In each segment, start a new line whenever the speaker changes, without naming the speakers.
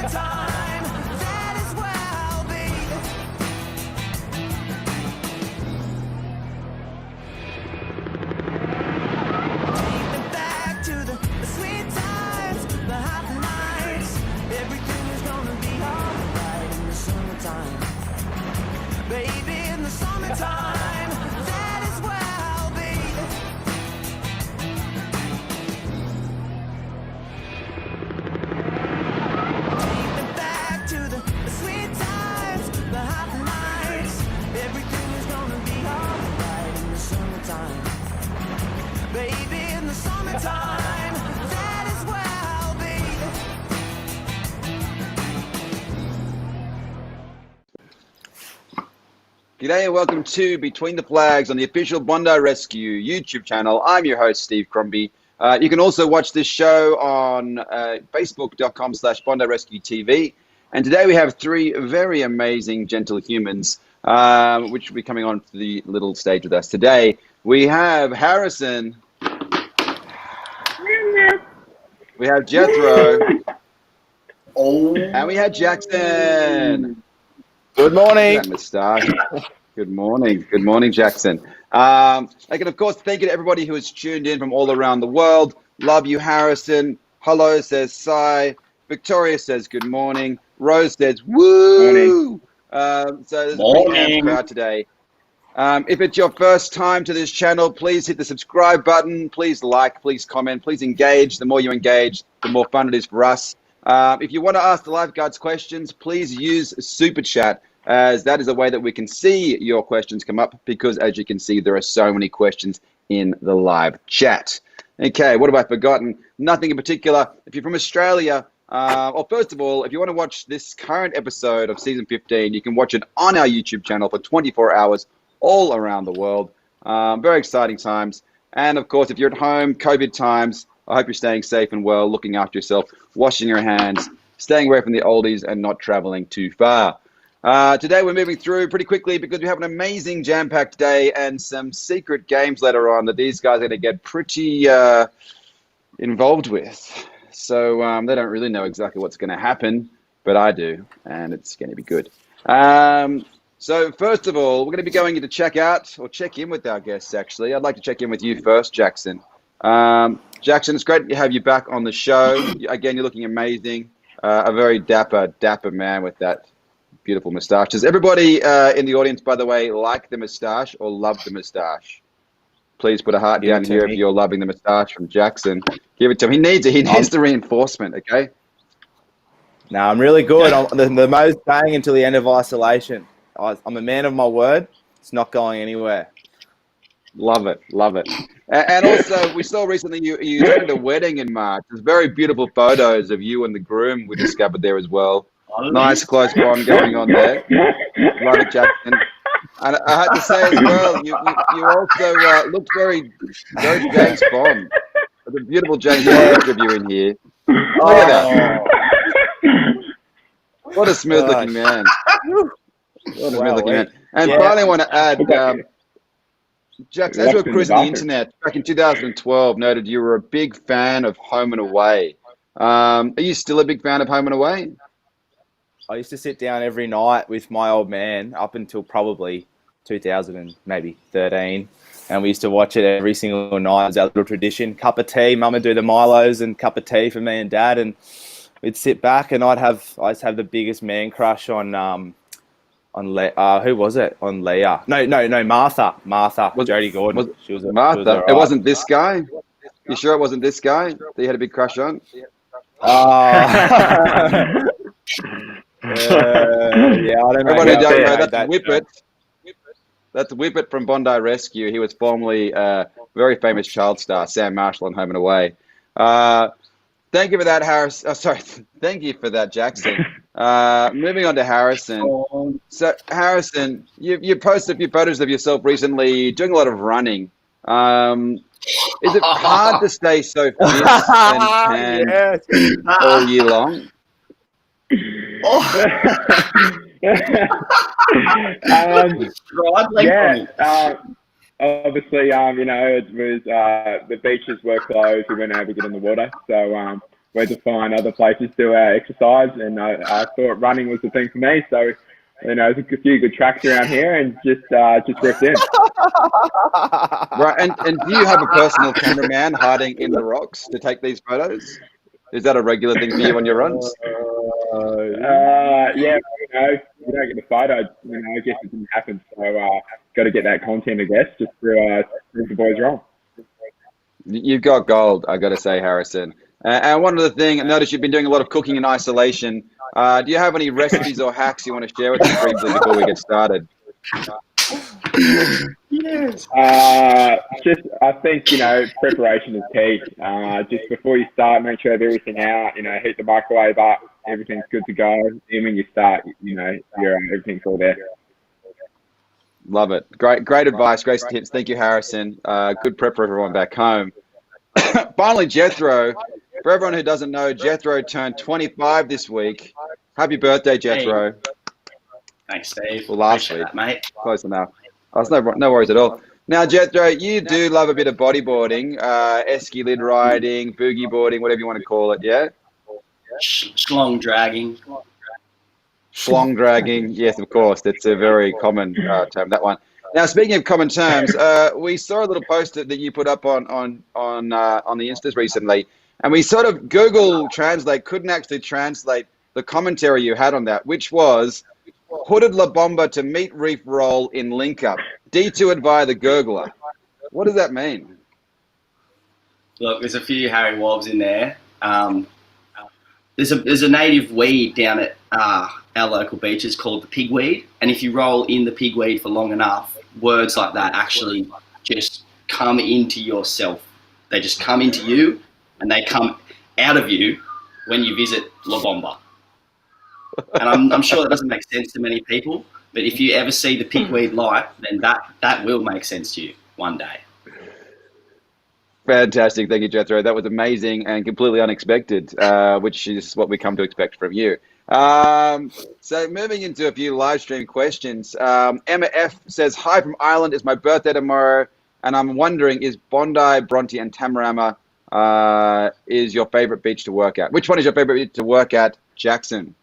summertime, that is where I'll be. Take me back to the sweet times, the happy nights. Everything is gonna be alright in the summertime. Baby, in the summertime, that is where I'll be. Take me back to the sweet times, the happy nights. Everything is gonna be alright in the summertime. Baby, in the summertime, that is where I'll be.
G'day and welcome to Between the Flags on the official Bondi Rescue YouTube channel. I'm your host, Steve Crombie. You can also watch this show on facebook.com/Bondi Rescue TV. And today we have three very amazing gentle humans, which will be coming on to the little stage with us today. We have Harrison. We have Jethro. And we have Jackson.
Good morning.
That moustache. Good morning. Good morning, Jackson. And of course, thank you to everybody who has tuned in from all around the world. Love you, Harrison. Hello, says Sai. Victoria says good morning. Rose says woo. So there's a big ham crowd today. If it's your first time to this channel, please hit the subscribe button. Please like, please comment, please engage. The more you engage, the more fun it is for us. If you want to ask the lifeguards questions, please use Superchat, as that is a way that we can see your questions come up, because as you can see, there are so many questions in the live chat. Okay, what have I forgotten? Nothing in particular. If you're from Australia, first of all, if you want to watch this current episode of season 15, you can watch it on our YouTube channel for 24 hours all around the world. Very exciting times. And of course, if you're at home, COVID times, I hope you're staying safe and well, looking after yourself, washing your hands, staying away from the oldies, and not traveling too far. Today we're moving through pretty quickly because we have an amazing jam-packed day and some secret games later on that these guys are going to get pretty involved with. So they don't really know exactly what's going to happen, but I do, and it's going to be good. So first of all, we're going to be going into check in with our guests, actually. I'd like to check in with you first, Jackson. Jackson, it's great to have you back on the show. Again, you're looking amazing. A very dapper man with that beautiful moustache. Does everybody in the audience, by the way, like the moustache or love the moustache? Please put a heart down here if you're loving the moustache from Jackson. Give it to him. He needs it. He needs the reinforcement, okay?
No, I'm really good. The most staying until the end of isolation. I'm a man of my word. It's not going anywhere.
Love it. Love it. And also, we saw recently you did a wedding in March. There's very beautiful photos of you and the groom we discovered there as well. Nice close bond going on there. Love it, Jackson. And I had to say as well, you also looked very James Bond. There's a beautiful James Bond picture of you in here. Look at that. What a smooth-looking man. What a smooth-looking man. And finally, I want to add... Jackson, as we were cruising the internet back in 2012, noted you were a big fan of Home and Away. Are you still a big fan of Home and Away?
I used to sit down every night with my old man up until probably 2013, and we used to watch it every single night. It was our little tradition. Cup of tea, Mum would do the Milos and cup of tea for me and Dad, and we'd sit back, and I used to have the biggest man crush on who was it? On Leah. No, Martha. Jodie Gordon.
She was Martha. She was It wasn't this guy? You sure it wasn't this guy that you had a big crush on?
Yeah, I don't know.
Everybody don't know, that's Whippet. That's Whippet from Bondi Rescue. He was formerly a very famous child star, Sam Marshall on Home and Away. Thank you for that, Harris. Thank you for that, Jackson. Moving on to Harrison. So, Harrison, you posted a few photos of yourself recently doing a lot of running. Is it hard to stay so fit and tan all year long?
Obviously, it was the beaches were closed. We weren't able to get in the water, so where to find other places to exercise, and I thought running was the thing for me. So, there's a few good tracks around here, and just ripped in.
Right, and do you have a personal cameraman hiding in the rocks to take these photos? Is that a regular thing for you on your runs?
Yeah, you don't get the photo, I guess it didn't happen. So, got to get that content, I guess, just to prove the boys wrong.
You've got gold, I got to say, Harrison. And one other thing, I noticed you've been doing a lot of cooking in isolation. Do you have any recipes or hacks you want to share with us briefly before we get started?
Yes. I think, preparation is key. Just before you start, make sure you have everything out, heat the microwave up, everything's good to go. And when you start, everything's all there.
Love it. Great advice, great tips. Thank you, Harrison. Good prep for everyone back home. Finally, Jethro. For everyone who doesn't know, Jethro turned 25 this week. Happy birthday, Jethro.
Hey. Thanks, Steve.
Well, last week.
That, mate.
Close enough. Oh, no worries at all. Now, Jethro, you do love a bit of bodyboarding, esky lid riding, boogie boarding, whatever you want to call it, yeah?
Schlong dragging.
Schlong dragging, yes, of course. That's a very common term, that one. Now, speaking of common terms, we saw a little post that you put up on the Instas recently, and we sort of Google Translate couldn't actually translate the commentary you had on that, which was hooded La Bomba to meet reef roll in link up, detoured via the gurgler. What does that mean?
Look, there's a few Harry Wobbs in there. There's a native weed down at our local beaches called the pigweed, and if you roll in the pigweed for long enough, words like that actually just come into yourself. They just come into you, and they come out of you when you visit La Bomba. And I'm sure that doesn't make sense to many people, but if you ever see the pigweed light, then that will make sense to you one day.
Fantastic. Thank you, Jethro. That was amazing and completely unexpected, which is what we come to expect from you. So moving into a few live stream questions. Emma F says, hi from Ireland. It's my birthday tomorrow, and I'm wondering, is Bondi, Bronte, and Tamarama is your favorite beach to work at? Which one is your favorite beach to work at, Jackson?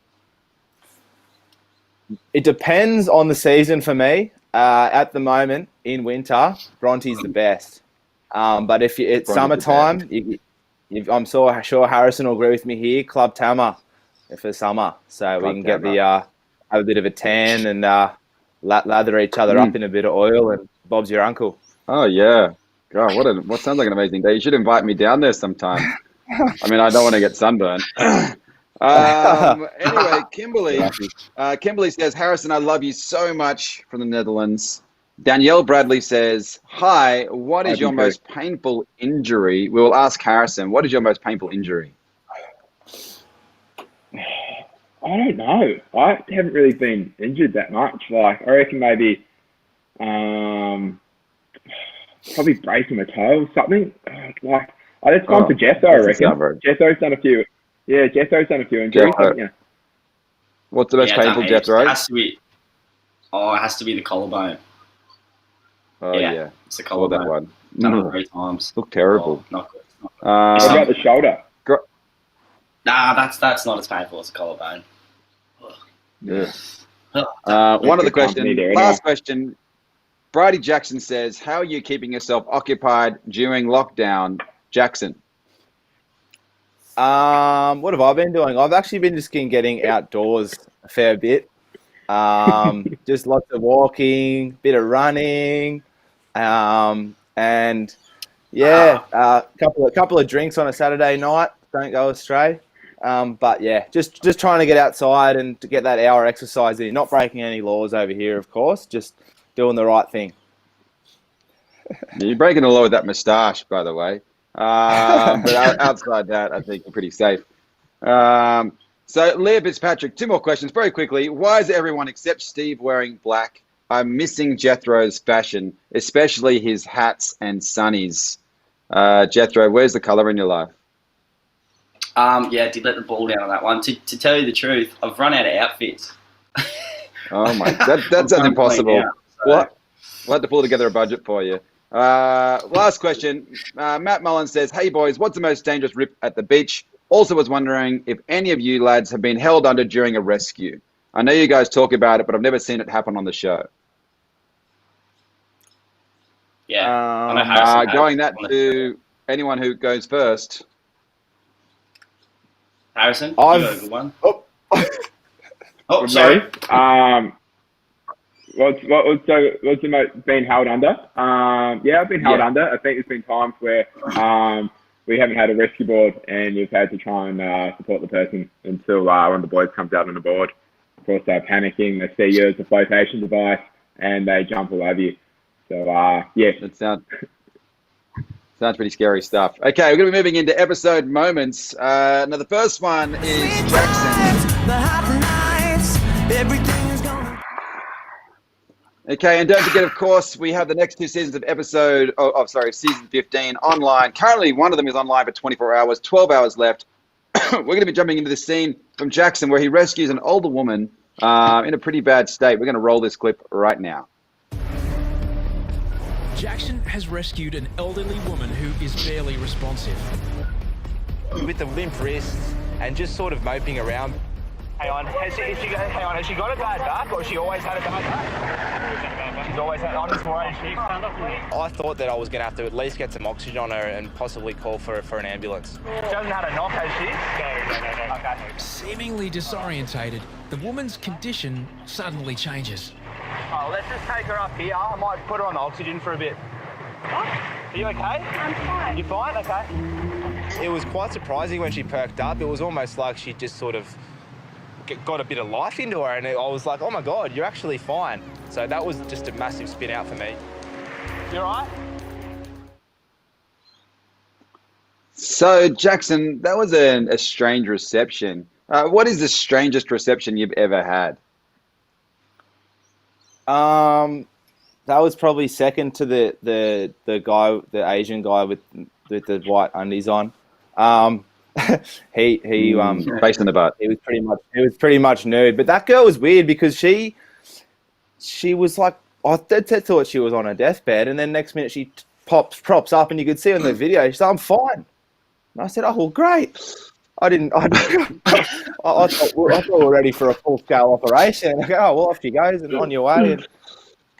It depends on the season for me. At the moment, in winter, Bronte's the best. But if it's summertime, I'm sure Harrison will agree with me here. Club Tama for summer, so we can get have a bit of a tan and lather each other up in a bit of oil. And Bob's your uncle.
Oh yeah, God, what sounds like an amazing day. You should invite me down there sometime. I mean, I don't want to get sunburned. Anyway, Kimberly says, Harrison, I love you so much, from the Netherlands. Danielle Bradley says, hi, what is your most painful injury? We will ask Harrison, what is your most painful injury?
I don't know. I haven't really been injured that much. Like, I reckon maybe probably breaking my toe or something. Like, that's gone for Jethro, I reckon. Jethro's done a few. Yeah, Jethro's done a few injuries.
What's the most painful, Jethro?
It has to be the collarbone.
Oh, yeah.
It's the collarbone.
That one.
Done it 3 times.
Look terrible.
Oh, not good.
What about the shoulder?
Nah, that's not as painful as the collarbone.
Yeah. One other question. Last question. Bridie Jackson says, how are you keeping yourself occupied during lockdown, Jackson?
What have I been doing? I've actually been just getting outdoors a fair bit. Just lots of walking, bit of running, and a couple of drinks on a Saturday night. Don't go astray. But yeah, just trying to get outside and to get that hour exercise in. Not breaking any laws over here, of course. Just doing the right thing.
You're breaking the law with that moustache, by the way. But outside that, I think you're pretty safe. So, Leah Fitzpatrick, 2 more questions very quickly. Why is everyone except Steve wearing black? I'm missing Jethro's fashion, especially his hats and sunnies. Jethro, where's the colour in your life?
Yeah, I did let the ball down on that one. To tell you the truth, I've run out of outfits.
Oh my, that sounds impossible. Out, so. What? We'll have to pull together a budget for you. Last question. Matt Mullen says, hey boys, what's the most dangerous rip at the beach? Also was wondering if any of you lads have been held under during a rescue. I know you guys talk about it, but I've never seen it happen on the show.
Yeah. I know Harrison has
Going that
on the-
to anyone who goes first.
Harrison, you got a good one. Oh,
For
sorry.
me, what's the most been held under? Yeah, I've been held under. I think there's been times where we haven't had a rescue board and you've had to try and support the person until one of the boys comes out on the board. Of course, they're panicking. They see you as a flotation device and they jump all over you. So, yeah.
That sounds pretty scary stuff. Okay, we're going to be moving into episode moments. Now, the first one is Jackson.
The hot nights, everything is gonna.
Okay, and don't forget, of course, we have the next 2 seasons of season 15 online. Currently, one of them is online for 24 hours, 12 hours left. We're going to be jumping into the scene from Jackson where he rescues an older woman in a pretty bad state. We're going to roll this clip right now.
Jackson has rescued an elderly woman who is barely responsive.
With the limp wrists and just sort of moping around. Hang on, has she got a bad back or has she always had a bad back? She's always had, I'm just worried. I thought that I was going to have to at least get some oxygen on her and possibly call for an ambulance. She hasn't had a knock, has she? No. Okay.
Seemingly disorientated, the woman's condition suddenly changes.
Oh, let's just take her up here. I might put her on the oxygen for a bit. What? Are you okay?
I'm fine.
You fine? Okay. It was quite surprising when she perked up. It was almost like she just sort of got a bit of life into her, and I was like, oh my God, you're actually fine. So that was just a massive spin out for me. You all right?
So, Jackson, that was a strange reception. What is the strangest reception you've ever had?
That was probably second to the guy, the Asian guy with the white undies on. He
Based on the butt.
He was pretty much nude. But that girl was weird because she was like, I thought she was on her deathbed, and then next minute she props up, and you could see on the video, she said, "I'm fine." And I said, "Oh, well, great." I thought we were ready for a full-scale operation. I go, "Oh, well, off you goes, and on your way, and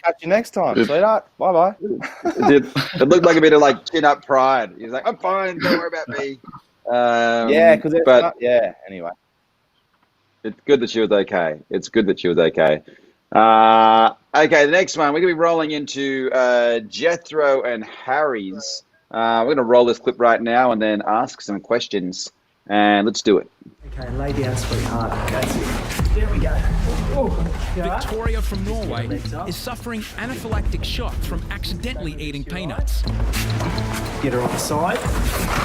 catch you next time, sweetheart. Bye-bye."
It looked like a bit of like chin-up pride. He's like, "I'm fine, don't worry about me."
Anyway.
It's good that she was okay. Okay, the next one, we're going to be rolling into Jethro and Harries. We're going to roll this clip right now and then ask some questions. And let's do it.
Okay, lay down, sweetheart. That's it. There we go.
Victoria from Norway is suffering anaphylactic shock from accidentally eating peanuts.
Get her on the side.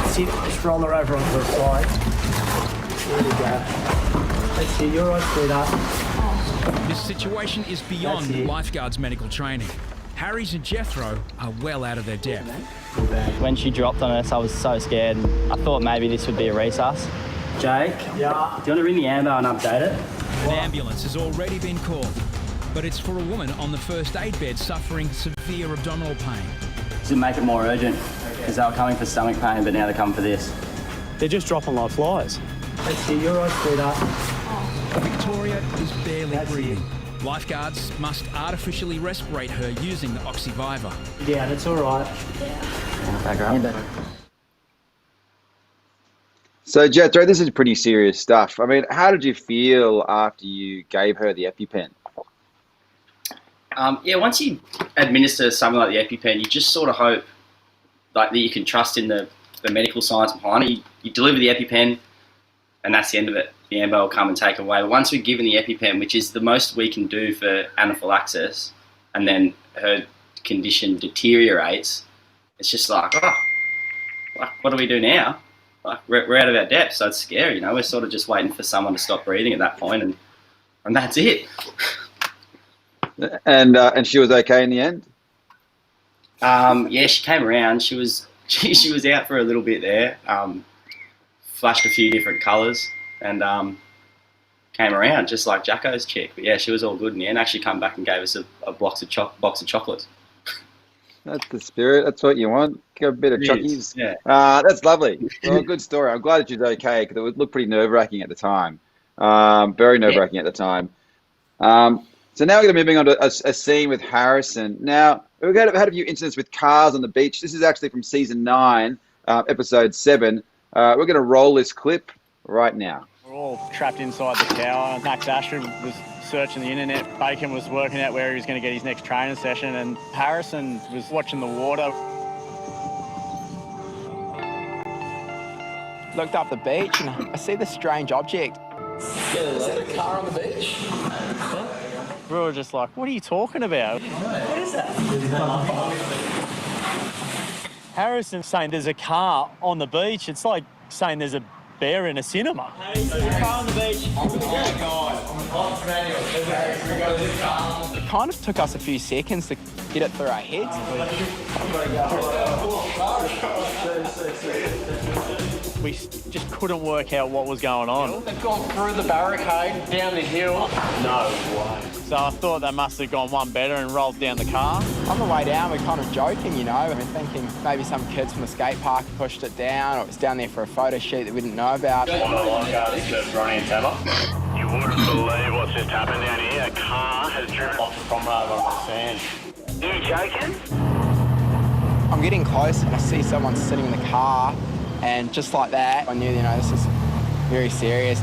Sit, just roll her over onto the side. There we go. That's it, you're right, sweetheart.
This situation is beyond Lifeguards medical training. Harries and Jethro are well out of their depth.
When she dropped on us, I was so scared. I thought maybe this would be a resus.
Jake? Yeah?
Do you want to ring the ambo and update it?
An ambulance has already been called, but it's for a woman on the first aid bed suffering severe abdominal pain.
To make it more urgent, because they were coming for stomach pain, but now they're coming for this.
They're just dropping like flies. That's it, you're right, sweetheart.
Victoria is barely breathing. Lifeguards must artificially respirate her using the Oxyviva.
Yeah, that's all right.
Back up.
So, Jethro, this is pretty serious stuff. I mean, how did you feel after you gave her the EpiPen?
Once you administer something like the EpiPen, you just sort of hope like that you can trust in the medical science behind it. You deliver the EpiPen, and that's the end of it. The ambo will come and take it away. But once we're given the EpiPen, which is the most we can do for anaphylaxis, and then her condition deteriorates, it's just like, what do we do now? Like, we're out of our depth, so it's scary, you know. We're sort of just waiting for someone to stop breathing at that point, and that's it.
And she was okay in the end?
She came around. She was out for a little bit there. Flashed a few different colours and came around just like Jacko's chick. But yeah, she was all good in the end. Actually come back and gave us a box of chocolates.
That's the spirit. That's what you want. Get a bit of
It is,
chuckies.
yeah.
That's lovely. Well, good story. I'm glad that she's okay because it looked pretty nerve-wracking at the time. Very nerve-wracking at the time. So now we're going to be moving on to a scene with Harrison. Now, we've had a few incidents with cars on the beach. This is actually from season 9, episode 7. We're going to roll this clip right now.
We're all trapped inside the tower. Max Ashford was searching the internet. Bacon was working out where he was going to get his next training session, and Harrison was watching the water.
Looked up the beach and I see this strange object.
Is that a car on the beach?
We were just like, what are you talking about?
What is that?
Harrison's saying there's a car on the beach. It's like saying there's a bear in a cinema.
There's a car on the beach.
It kind of took us a few seconds to get it through our heads.
We just couldn't work out what was going on.
They've gone through the barricade, down the hill. No way.
So I thought they must have gone one better and rolled down the car.
On the way down, we're kind of joking, you know. We're thinking maybe some kids from the skate park pushed it down, or it was down there for a photo shoot that we didn't know about.
One of the lifeguards said Ronnie and Tabba. You wouldn't believe what's just happened down here. A car has driven off the promenade on the sand. You joking?
I'm getting close and I see someone sitting in the car, and just like that, I knew, you know, this is very serious.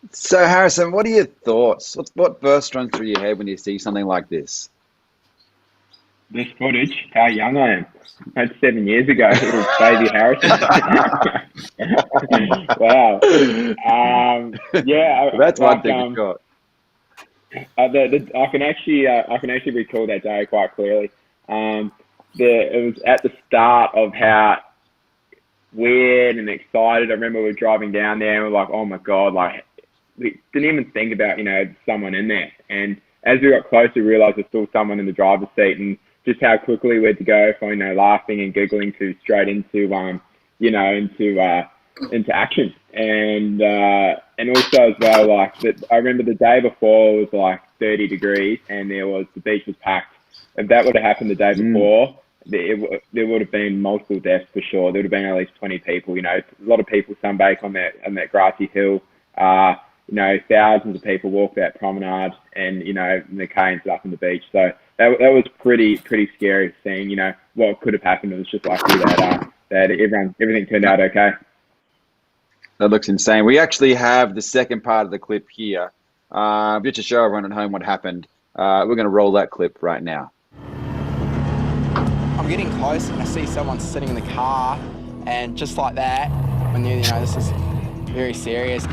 So, Harrison, what are your thoughts? What bursts run through your head when you see something like this?
This footage, how young I am. That's 7 years ago. It was baby Harrison. Wow. Yeah.
That's one thing you've got.
I can actually recall that day quite clearly. It was at the start of how weird and excited. I remember we were driving down there and we were like, oh my God, like we didn't even think about, you know, someone in there. And as we got closer, we realized there's still someone in the driver's seat, and just how quickly we had to go from, you know, laughing and giggling to straight into, into action. And also as well, like that, I remember the day before was like 30 degrees and the beach was packed. If that would have happened the day before, there would have been multiple deaths for sure. There would have been at least 20 people. You know, a lot of people sunbake on that grassy hill. You know, thousands of people walk that promenade, and you know, the car ended up on the beach. So that was pretty scary seeing, you know, what could have happened. It was just lucky that everything turned out okay.
That looks insane. We actually have the second part of the clip here. Just to show everyone at home what happened. We're going to roll that clip right now.
I'm getting close and I see someone sitting in the car, and just like that, I knew, you know, this is very serious.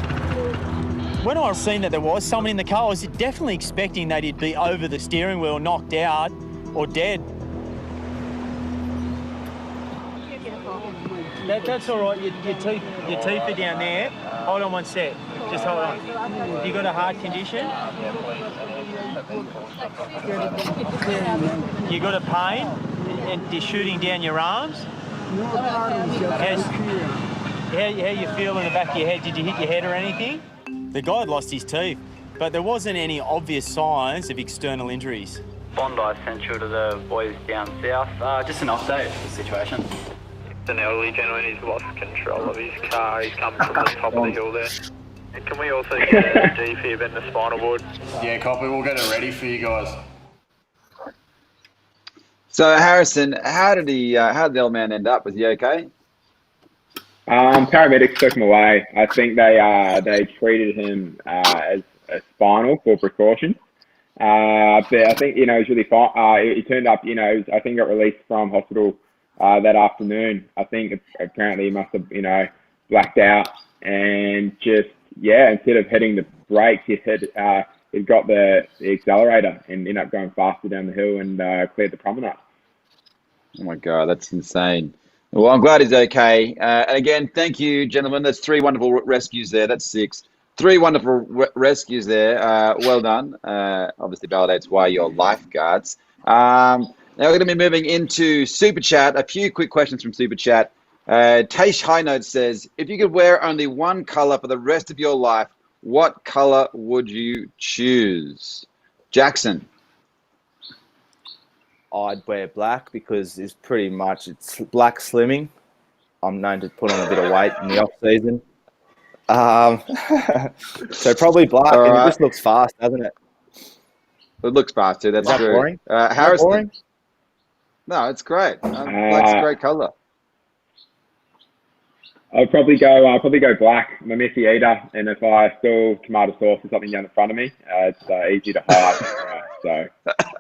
When I seen that there was someone in the car, I was definitely expecting that he'd be over the steering wheel, knocked out or dead. That's all right. Your teeth are down there. Hold on one sec. Just hold on. You got a heart condition? You got a pain and you're shooting down your arms? How you feel in the back of your head? Did you hit your head or anything? The guy had lost his teeth, but there wasn't any obvious signs of external injuries.
Bondi Central to the boys down south. Just an update of the situation.
An elderly gentleman, he's lost control of his car. He's come from the top of the hill there. And can we also get a defib in the spinal board?
Yeah, copy. We'll get it ready for you guys.
So, Harrison, how did the old man end up? Was he okay?
Paramedics took him away. I think they treated him as a spinal for precaution. But I think, you know, it was really fine. He turned up, you know, I think got released from hospital that afternoon. I think apparently he must have, you know, blacked out and just, yeah, instead of hitting the brakes, he got the accelerator and ended up going faster down the hill and cleared the promenade.
Oh my God, that's insane. Well, I'm glad he's okay. And again, thank you, gentlemen. That's 3 wonderful rescues there. That's 6. 3 wonderful rescues there. Well done. Obviously validates why you're lifeguards. Now we're going to be moving into Super Chat. A few quick questions from Super Chat. Taish High Note says, if you could wear only one color for the rest of your life, what color would you choose? Jackson.
I'd wear black because it's black slimming. I'm known to put on a bit of weight in the off season. So probably black, and it just looks fast, doesn't it?
It looks fast too. That's
Is that
true.
boring?
Harrison.
Boring?
No, it's great. Black's a great color.
I'll probably go black. I'm a messy eater, and if I spill tomato sauce or something down in front of me, it's easy to hide. So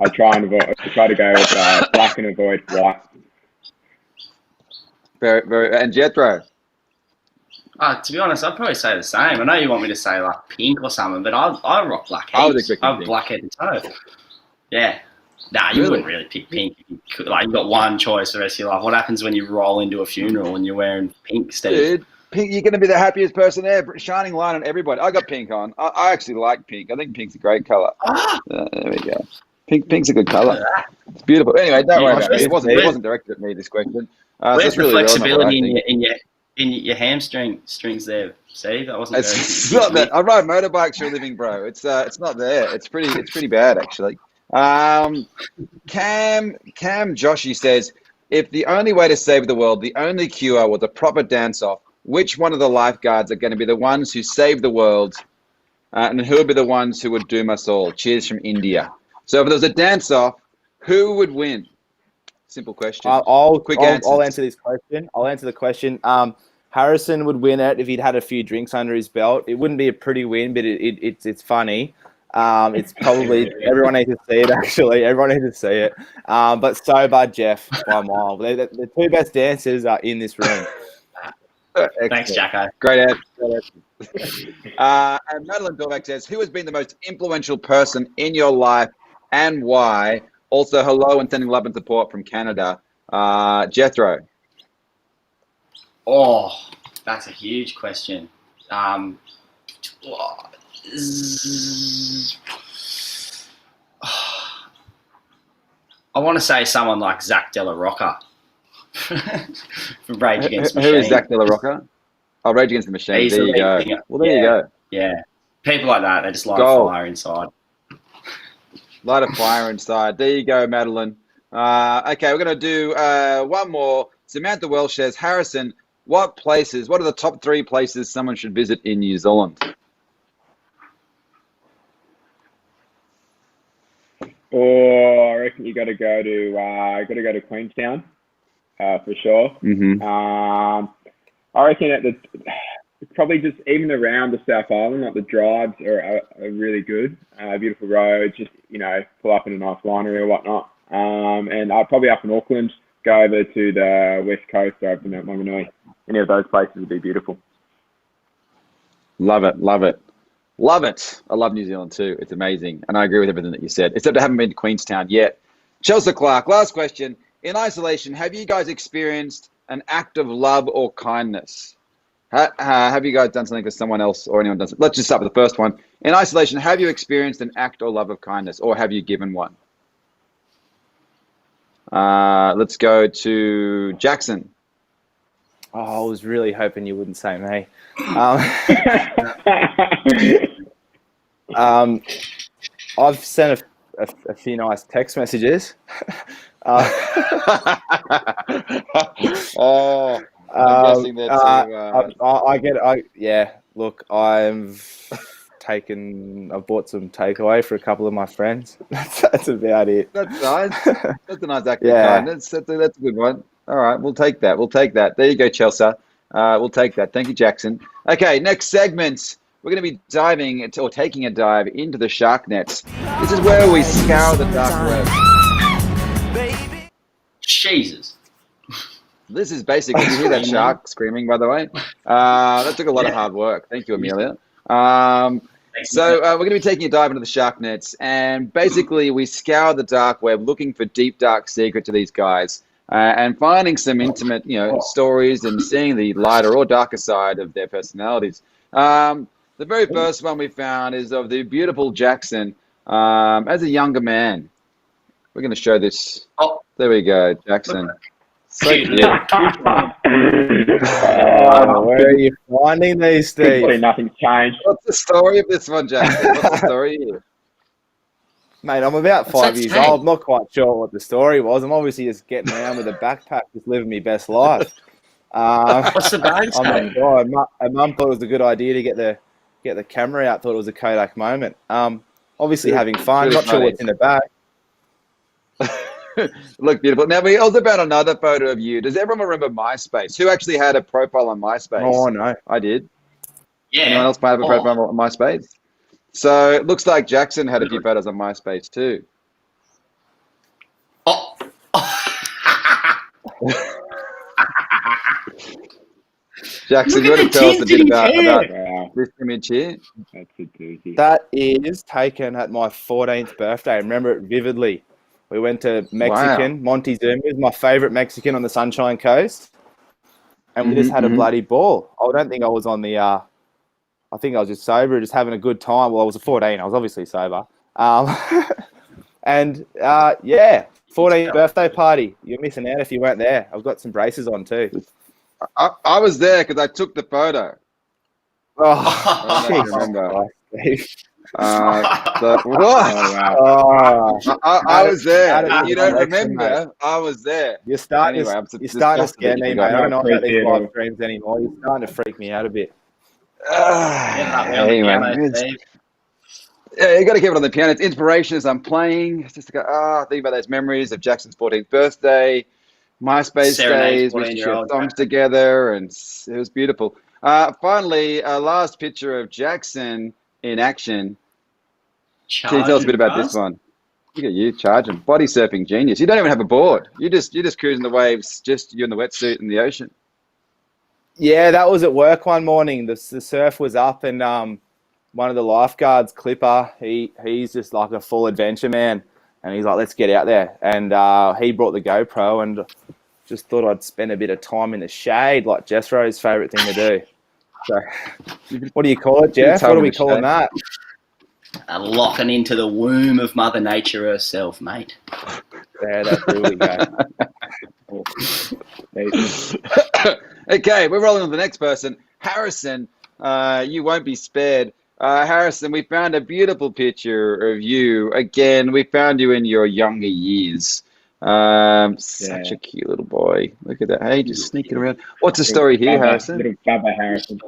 I try to go with black and avoid white.
Very, very. And Jethro.
To be honest, I'd probably say the same. I know you want me to say like pink or something, but I rock black heaps.
I would expect
I have black head to toe. Yeah. Nah, you wouldn't really pick pink. Like, you've got one choice the rest of your life. What happens when you roll into a funeral and you're wearing pink, Steve?
Dude, pink, you're going to be the happiest person there. Shining light on everybody. I got pink on. I actually like pink. I think pink's a great color. There we go. Pink's a good color. It's beautiful. Anyway, don't worry about it. It wasn't directed at me, this question.
Where's
so
the
really
flexibility in your hamstrings there, Steve? That wasn't
it's not that. I ride motorbikes for a living, bro. It's not there. It's pretty bad, actually. Cam Joshy says, if the only way to save the world, the only cure was a proper dance-off, which one of the lifeguards are going to be the ones who save the world, and who would be the ones who would doom us all? Cheers from India. So if there was a dance-off, who would win? Simple question.
I'll answer this question. I'll answer the question. Harrison would win it if he'd had a few drinks under his belt. It wouldn't be a pretty win, but it's funny. It's probably everyone needs to see it. Actually, everyone needs to see it. But sober Jeff by a mile. The two best dancers are in this room.
Thanks, Jacko.
Great answer. And Madeline Dorbeck says, who has been the most influential person in your life and why? Also, hello and sending love and support from Canada. Jethro.
Oh, that's a huge question. I want to say someone like Zach Della Rocca from Rage Against the Machine.
Who is Zach Della Rocca? Oh, Rage Against the Machine. There you go. Well, there you go.
Yeah. People like that, they just light a fire inside.
Light a fire inside. There you go, Madeline. Okay, we're going to do one more. Samantha Welsh says, Harrison, what are the top 3 places someone should visit in New Zealand?
I reckon you got to go to Queenstown for sure.
Mm-hmm.
I reckon probably just even around the South Island, like the drives are really good. Beautiful roads, just pull up in a nice winery or whatnot. And I'd probably up in Auckland, go over to the West Coast or over to Mount Maunganui. Any of those places would be beautiful.
Love it, love it. Love it. I love New Zealand too. It's amazing. And I agree with everything that you said, except I haven't been to Queenstown yet. Chelsea Clark, last question. In isolation, have you guys experienced an act of love or kindness? Have you guys done something for someone else or anyone does it? Let's just start with the first one. In isolation, have you experienced an act or love of kindness, or have you given one? Let's go to Jackson.
Oh, I was really hoping you wouldn't say me. I've sent a few nice text messages.
I'm guessing that
Look, I've bought some takeaway for a couple of my friends. That's about it.
That's nice. That's a nice act of kindness. That's a good one. All right, we'll take that. There you go, Chelsea. We'll take that. Thank you, Jackson. Okay, next segment. We're going to be taking a dive into the shark nets. This is where we scour the dark web.
Jesus.
This is basically, you hear that shark screaming, by the way? That took a lot of hard work. Thank you, Amelia. We're going to be taking a dive into the shark nets, and basically we scour the dark web looking for deep, dark secrets to these guys. And finding some intimate, stories and seeing the lighter or darker side of their personalities. The very first one we found is of the beautiful Jackson as a younger man. We're going to show this. Oh, there we go, Jackson. So cute.
Where are you finding these, Steve?
Nothing's changed.
What's the story of this one, Jackson? What's the story here?
Mate, I'm about
What's
5
that
years
say?
old. I'm not quite sure what the story was. I'm obviously just getting around with a backpack, just living my best life.
What's the bird
I'm
say?
not sure. Mum thought it was a good idea to get the camera out. Thought it was a Kodak moment. Obviously having fun.
Really
Not sure
funny.
what's in the bag.
Look beautiful. Now, we also found another photo of you. Does everyone remember MySpace? Who actually had a profile on MySpace?
Oh, no.
I did.
Yeah.
Anyone else have a profile on MySpace? So it looks like Jackson had a few photos on MySpace too.
Oh.
Jackson, you
Look
want
at
to
the
tell us a bit
tinted
about
hair.
this image here?
That's a doozy.
That is taken at my 14th birthday. I remember it vividly. We went to Mexican. Montezuma is my favorite Mexican on the Sunshine Coast. And we just had a bloody ball. I don't think I was on the... I think I was just sober, just having a good time. Well, I was 14. I was obviously sober. And, 14th birthday party. You're missing out if you weren't there. I've got some braces on too.
I was there because I took the photo.
Oh,
I don't remember. I was there. You don't remember?
Mate.
I was there.
You're starting to scare me, mate. I don't know about these live streams anymore. You're starting to freak me out a bit.
Anyway, yeah, you got to keep it on the piano. It's inspiration as I'm playing. It's just to go, think about those memories of Jackson's 14th birthday, MySpace days, we shared songs together, and it was beautiful. Finally, last picture of Jackson in action. Can you tell us a bit about this one? Look at you charging, body surfing genius. You don't even have a board. You're just cruising the waves, just you in the wetsuit in the ocean.
Yeah, that was at work one morning. The surf was up, and one of the lifeguards, Clipper, he's just like a full adventure man, and he's like, let's get out there. And he brought the GoPro, and just thought I'd spend a bit of time in the shade, like Jethro's favourite thing to do. So, what do you call it, Jeff? What are we calling that?
Locking into the womb of Mother Nature herself, mate.
Yeah, that's where we go.
Okay, we're rolling on the next person. Harrison, you won't be spared. Harrison, we found a beautiful picture of you. Again, we found you in your younger years. Such a cute little boy. Look at that. Hey, just sneaking around. What's the story here, Harrison?
Little Bubba Harrison.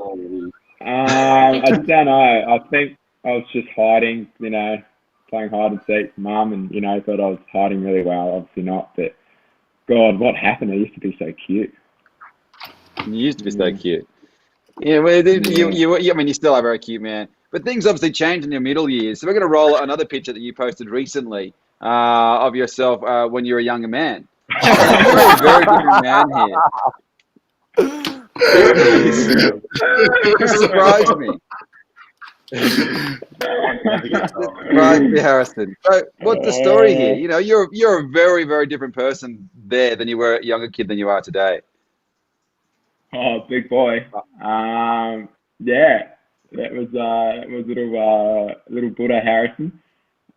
I don't know. I think I was just hiding, playing hide and seek with Mum, and, thought I was hiding really well. Obviously not, but God, what happened? I used to be so cute.
You used to be so cute. Yeah, well, you still are very cute, man. But things obviously changed in your middle years. So we're going to roll another picture that you posted recently of yourself when you were a younger man. You're a very different man here. It surprised me. Surprised me, Harrison. So what's the story here? You're a very, very different person there than you were a younger kid than you are today.
Oh, big boy. That was little Buddha Harrison,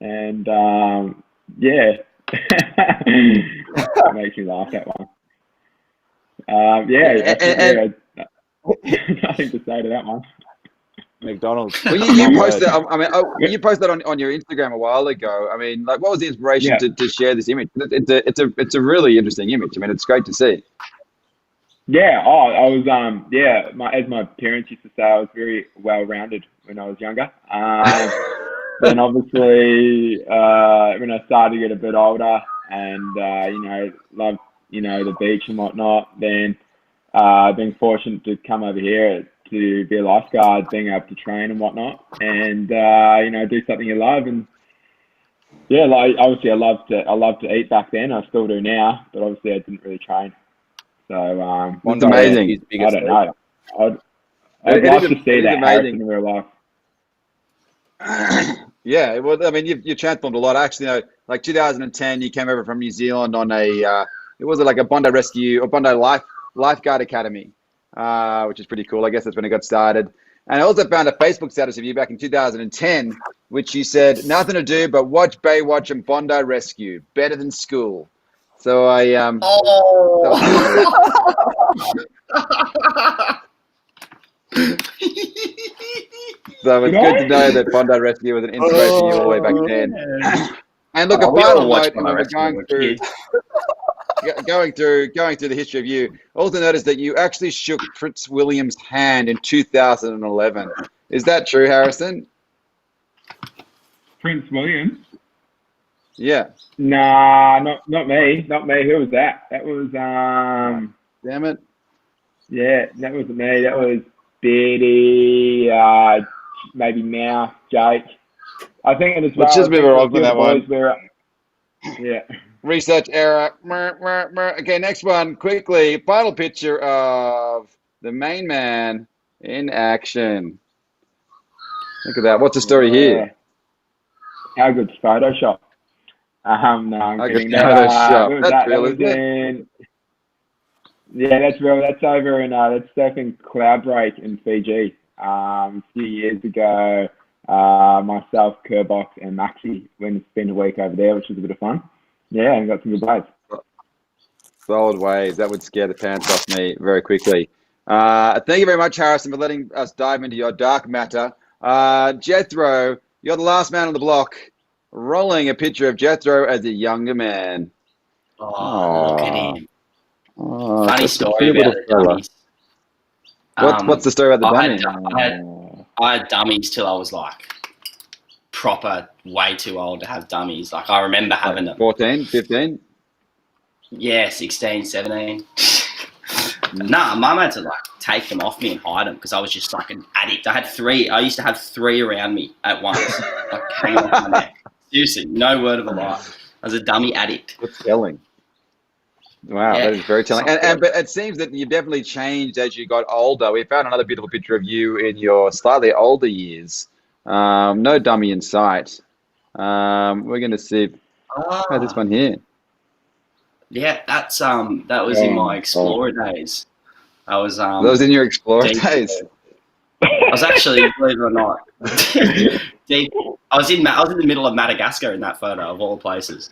and that makes me laugh, that one. Nothing to say to that one.
McDonald's.
Well, you posted. You posted on your Instagram a while ago. What was the inspiration to share this image? It's a really interesting image. It's great to see.
Yeah, I was, as my parents used to say, I was very well-rounded when I was younger. Then obviously, when I started to get a bit older and, loved, the beach and whatnot, then being fortunate to come over here to be a lifeguard, being able to train and whatnot, and, do something you love. And, obviously I loved to eat back then. I still do now, but obviously I didn't really train. So
it's amazing.
I don't know. I'd love to see that Harrison in real life.
Yeah, well, you've transformed a lot. Actually, 2010, you came over from New Zealand on a Bondi Rescue or Bondi Lifeguard Academy, which is pretty cool. I guess that's when it got started. And I also found a Facebook status of you back in 2010, which you said, nothing to do but watch Baywatch and Bondi Rescue. Better than school. So I So it's good to know that Bondi Rescue was an inspiration to you all the way back then. And look,
Oh,
a
we
final
all watched
note,
Bondi
when we're
Rescue when
going
we were
through,
kids.
going through the history of you. Also noticed that you actually shook Prince William's hand in 2011. Is that true, Harrison?
Prince William?
Yeah.
Nah, not me. Not me. Who was that? That was
Damn it.
yeah, that wasn't me. That was Betty, maybe Mouse, Jake. I think it as well.
Let's just
I think
move
a
on
few
from
of the
that
boys
one.
were yeah.
Research error. Okay, next one. Quickly, final picture of the main man in action. Look at that. What's the story here?
How good's Photoshop? No, I'm
I got
kidding.
Photoshop.
What was
That's
that?
real,
That was
isn't it?
in. Yeah, that's real. That's over in that's stuff in Cloudbreak in Fiji. A few years ago, myself, Kerbox, and Maxy went to spend a week over there, which was a bit of fun. Yeah, and got some good waves.
Solid waves. That would scare the pants off me very quickly. Thank you very much, Harrison, for letting us dive into your dark matter. Jethro, you're the last man on the block, rolling a picture of Jethro as a younger man.
Oh, look at him.
Oh,
Funny
that's a
story
cute
about
little
the
fella.
dummies.
What's the story about the dummy?
I had dummies till I was like proper way too old to have dummies. Like I remember having them.
14, 15?
Yeah, 16, 17. Nah, mum had to like take them off me and hide them because I was just like an addict. I used to have 3 around me at once, like hanging off my neck. Seriously, no word of a lie. I was a dummy addict.
What's telling? Wow,
Yeah.
that is very telling. But it seems that you've definitely changed as you got older. We found another beautiful picture of you in your slightly older years. No dummy in sight. We're going to see. How's this one here?
Yeah, that's that was in my Explorer days. I was
That was in your Explorer
deep.
days.
I was actually, believe it or not, deep. I was in the middle of Madagascar in that photo of all places.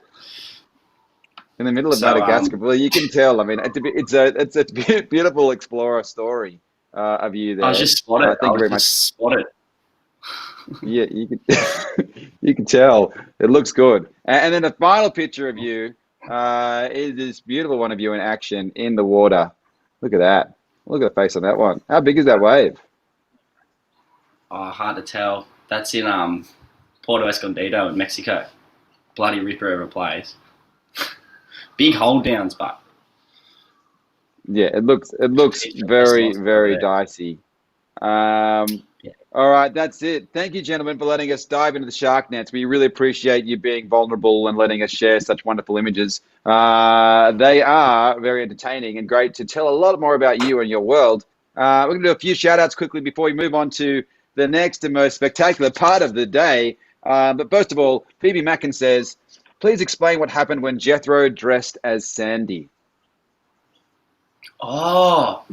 In the middle of Madagascar. Well, you can tell. I mean, it's a beautiful Explorer story of you there.
I was just spotted.
Thank you very much.
Spotted.
Yeah, you can you can tell. It looks good. And then the final picture of you is this beautiful one of you in action in the water. Look at that. Look at the face on that one. How big is that wave?
Oh, hard to tell. That's in Puerto Escondido in Mexico. Bloody ripper of a place. Big hold downs, but
yeah, it looks very, very dicey. All right, that's it. Thank you, gentlemen, for letting us dive into the shark nets. We really appreciate you being vulnerable and letting us share such wonderful images. They are very entertaining and great to tell a lot more about you and your world. We're going to do a few shout outs quickly before we move on to the next and most spectacular part of the day. But first of all, Phoebe Mackin says, please explain what happened when Jethro dressed as Sandy.
oh,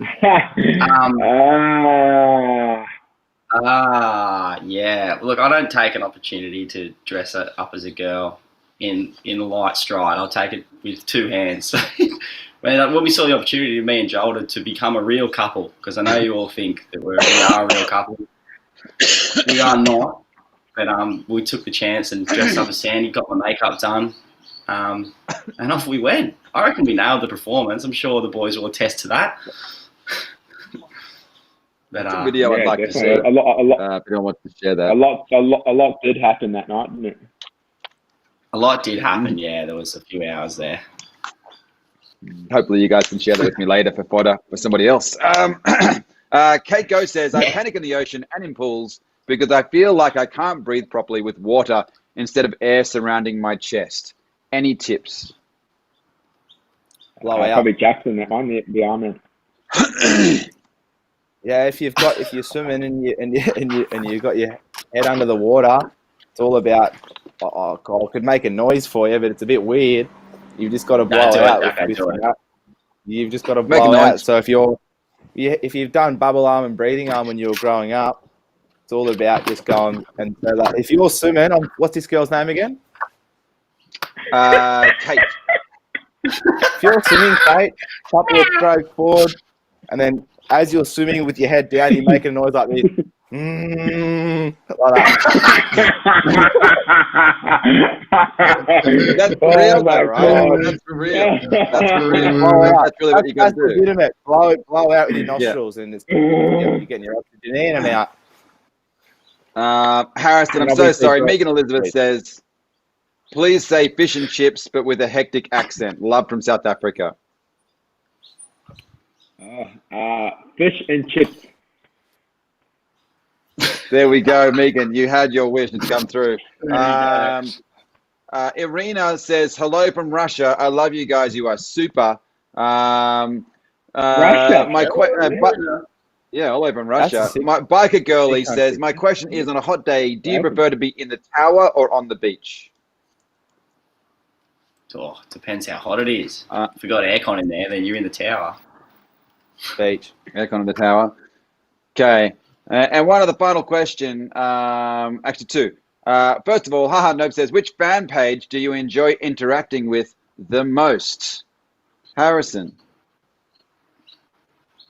yeah. Look, I don't take an opportunity to dress up as a girl in a light stride. I'll take it with 2 hands. When we saw the opportunity, me and Joel, to become a real couple, because I know you all think that we are a real couple. We are not, but we took the chance and dressed up as Sandy, got my makeup done, and off we went. I reckon we nailed the performance. I'm sure the boys will attest to that. But,
That's a video I'd like to see.
A lot,
if anyone wants to share that.
a lot did happen that night, didn't it?
A lot did happen, yeah. There was a few hours there.
Hopefully you guys can share that with me later for fodder for somebody else. Kate Go says, I panic in the ocean and in pools because I feel like I can't breathe properly with water instead of air surrounding my chest. Any tips?
Blow out.
Probably Jackson, that one, the armor.
Yeah, if you're swimming and you got your head under the water, it's all about. Oh God, I could make a noise for you, but it's a bit weird. You've just got to blow out. You've just got to blow out. So if you've done bubble arm and breathing arm when you were growing up, it's all about just going and so like if you're swimming, what's this girl's name again?
Kate.
If you're swimming, Kate, couple of strokes forward, and then as you're swimming with your head down, you make a noise like this. Like that.
That's for
Oh
real,
my
though, right?
God.
That's for real. That's for real.
Blow out.
That's really what you got
That's
to do.
legitimate. Blow out with your nostrils, and it's, you're getting your oxygen in and out.
Harrison,
And
I'm so
obviously,
sorry.
Brett-
Megan Elizabeth says, please say fish and chips, but with a hectic accent. Love from South Africa.
Fish and chips.
There we go, Megan. You had your wish. It's come through. Irina says, hello from Russia. I love you guys. You are super.
Russia?
Yeah, all over in Russia.
That's a
My biker girlie
sick
says,
country.
my question is, on a hot day, do you prefer to be in the tower or on the beach?
Oh, depends how hot it is. If we got aircon in there, then you're in the tower.
Beach. Aircon in the tower. Okay. And one other final question. Actually, two. First of all, Haha Nope says, which fan page do you enjoy interacting with the most? Harrison.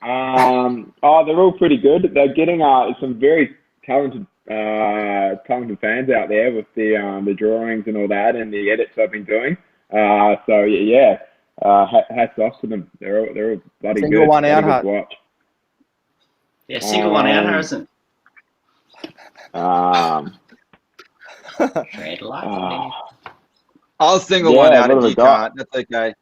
They're all pretty good. They're getting some very talented fans out there with the drawings and all that, and the edits I've been doing. So yeah, hats off to them. They're all bloody
Single
good.
one out,
Bloody good
Hart.
to watch.
Yeah, single one out, Harrison. Tread lightly.
I'll single
Yeah,
one out
what
if
have
you
we got?
can't. That's okay.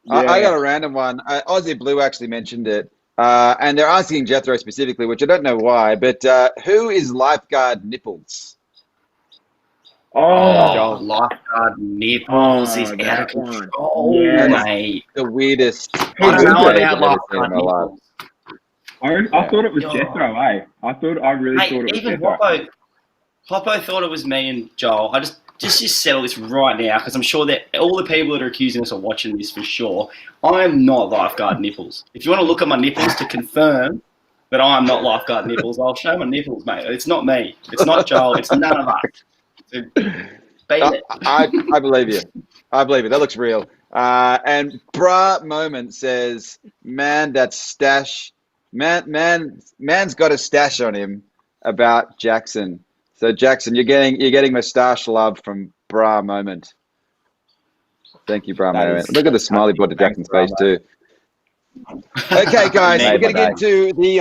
Yeah.
I got a random one. Aussie Blue actually mentioned it. And they're asking Jethro specifically, which I don't know why, but who is Lifeguard Nipples?
Oh, lifeguard nipples is out of
that one.
control,
Yeah.
mate.
The weirdest.
I don't know
I've
about
ever seen in
lifeguard
my life.
nipples.
I thought it was Jethro, eh? I really
Mate,
thought it was
even
Jethro.
Hoppo thought it was me and Joel. I just settle this right now because I'm sure that all the people that are accusing us are watching this for sure. I am not lifeguard nipples. If you want to look at my nipples to confirm that I am not lifeguard nipples, I'll show my nipples, mate. It's not me. It's not Joel. It's none of us.
I believe you. I believe it. That looks real. And Bra Moment says, "Man, that stash, man's got a stash on him about Jackson." So Jackson, you're getting moustache love from Bra Moment. Thank you, Bra Moment. Look at the smiley brought to Jackson's face too. Okay, guys, we're going to get into the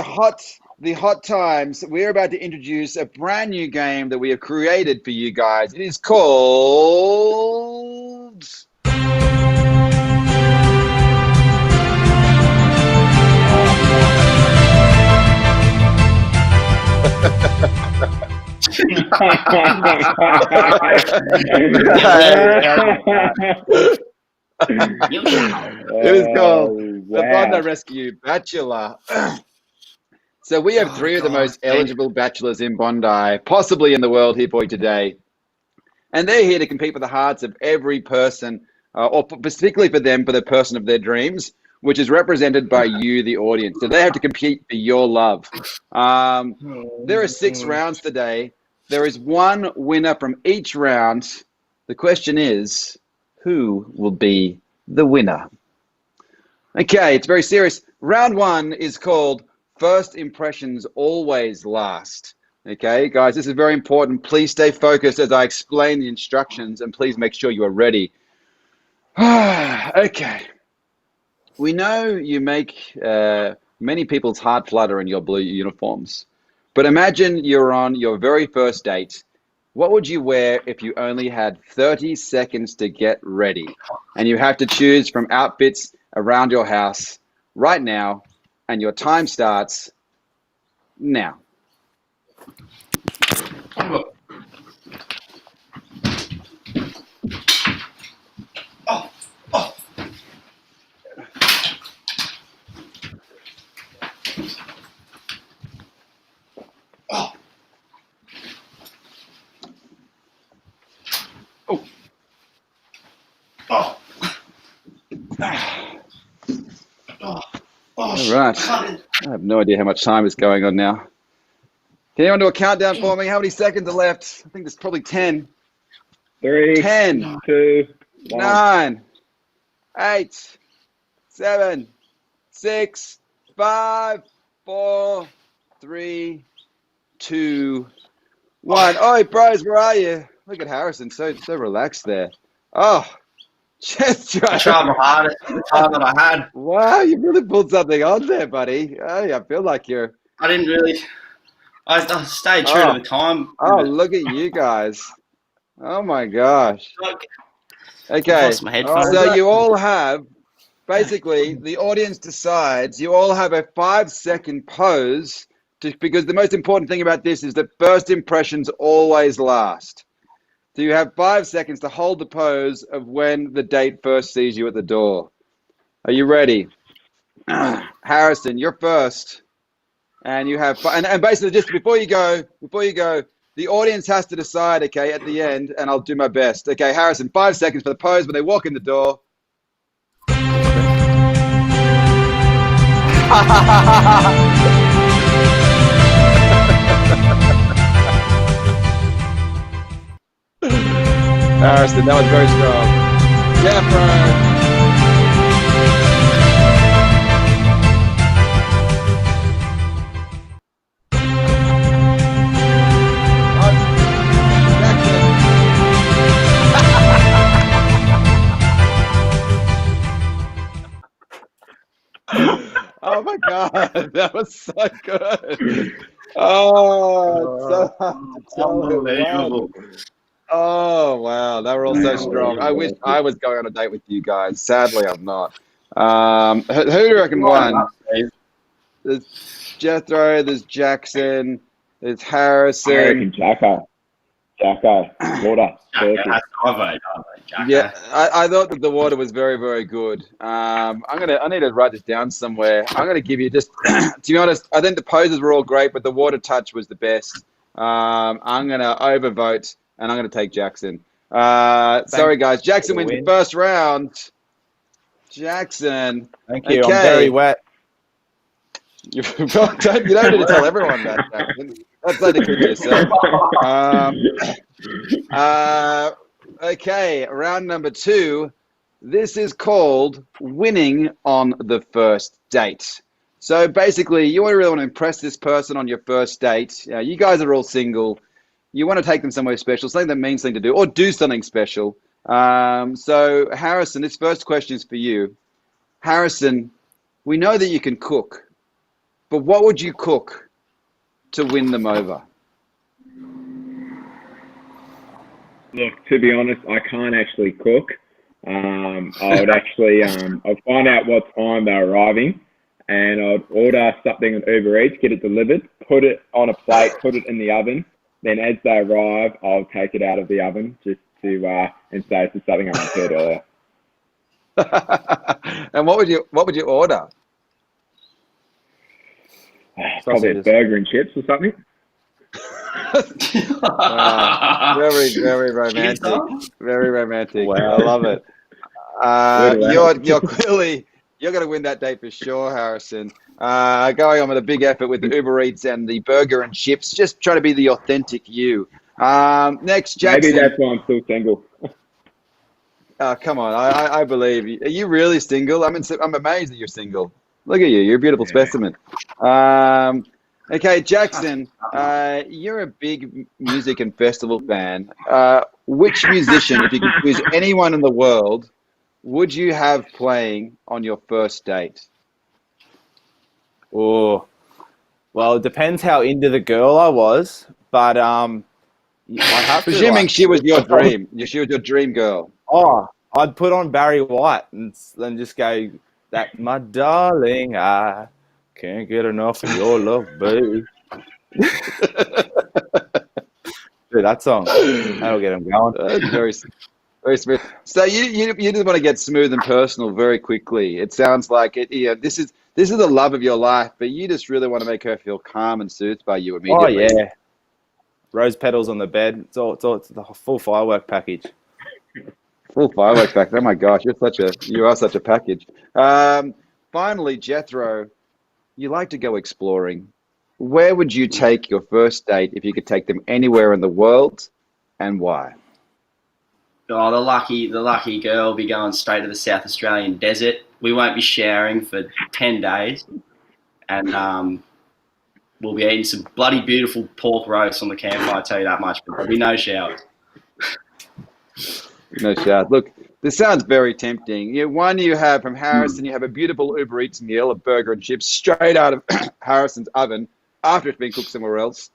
hot times. We're about to introduce a brand new game that we have created for you guys. It is called It is called the Bondi Rescue Bachelor. So we have three of the most eligible bachelors in Bondi, possibly in the world, here for you today. And they're here to compete for the hearts of every person, or particularly for them, for the person of their dreams, which is represented by you, the audience. So they have to compete for your love. There are 6 rounds today. There is one winner from each round. The question is, who will be the winner? Okay, it's very serious. Round 1 is called First Impressions Always Last. Okay, guys, this is very important. Please stay focused as I explain the instructions, and please make sure you are ready. Okay. We know you make many people's heart flutter in your blue uniforms. But imagine you're on your very first date. What would you wear if you only had 30 seconds to get ready? And you have to choose from outfits around your house right now, and your time starts now. All right. I have no idea how much time is going on now. Can anyone do a countdown for me? How many seconds are left? I think there's probably 10.
3,
10,
2, 1.
9, 8, 7, 6, 5, 4, 3, 2, 1. Oi, bros, where are you? Look at Harrison, so relaxed there. Oh, Jethro.
I tried my hardest in the time that I had.
Wow, you really pulled something on there, buddy. Oh, I feel like you're...
I didn't really... I stayed true to the time.
Oh, look at you guys. Oh, my gosh. Okay,
lost my headphones.
so you all have... Basically, the audience decides you all have a 5-second pose because the most important thing about this is that first impressions always last. So you have 5 seconds to hold the pose of when the date first sees you at the door. Are you ready? Harrison, you're first. And you have, and basically just before you go, the audience has to decide, okay, at the end, and I'll do my best. Okay, Harrison, 5 seconds for the pose when they walk in the door. Harrison, that was very strong. Jethro. Oh my God, that was so good. Oh, so unbelievable. Oh wow, they were all so strong. I wish I was going on a date with you guys. Sadly, I'm not. Who do you reckon won? There's Jethro, there's Jackson, there's Harrison.
I reckon Jacko, water.
Yeah, I thought that the water was very, very good. I need to write this down somewhere. I'm gonna give you just to be honest, I think the poses were all great, but the water touch was the best. I'm gonna overvote and I'm gonna take Jackson. Sorry guys, Jackson wins the first round. Jackson.
Thank you. Okay. I'm very wet.
You don't need to tell everyone that, Jackson. That's only good to yourself. Okay, round number 2. This is called winning on the first date. So basically, you really want to impress this person on your first date. You guys are all single. You want to take them somewhere special, something that means something to do, or do something special. So Harrison, this first question is for you. Harrison, we know that you can cook, but what would you cook to win them over?
Look, to be honest, I can't actually cook. I would actually, I'd find out what time they're arriving, and I'd order something on Uber Eats, get it delivered, put it on a plate, put it in the oven. Then as they arrive, I'll take it out of the oven just to and say it's something I prepared earlier.
And what would you order?
Probably a burger and chips or something.
Very, very romantic. Very romantic.
Wow.
I love it. You're clearly going to win that date for sure, Harrison. Going on with a big effort with the Uber Eats and the burger and chips. Just try to be the authentic you. Next, Jackson.
Maybe that's why I'm still single.
Oh, come on. I believe you. Are you really single? I'm amazed that you're single. Look at you. You're a beautiful specimen. Okay, Jackson, you're a big music and festival fan. Which musician, if you could choose anyone in the world, would you have playing on your first date?
Oh, well, it depends how into the girl I was, but I have to,
presuming she was your dream. She was your dream girl.
Oh, I'd put on Barry White and then just go, "That my darling, I can't get enough of your love, baby." Dude, that song, that'll get him going.
Very, very smooth. So you just want to get smooth and personal very quickly. It sounds like it. Yeah, this is the love of your life, but you just really want to make her feel calm and soothed by you immediately.
Oh yeah, rose petals on the bed. It's the full firework package.
Full fireworks package. Oh my gosh, you are such a package. Finally, Jethro, you like to go exploring. Where would you take your first date if you could take them anywhere in the world, and why?
Oh, the lucky girl will be going straight to the South Australian desert. We won't be showering for 10 days. And we'll be eating some bloody beautiful pork roast on the campfire, I tell you that much, but there'll be no showers.
No showers. Look, this sounds very tempting. You have from Harrison, you have a beautiful Uber Eats meal, a burger and chips, straight out of Harrison's oven after it's been cooked somewhere else.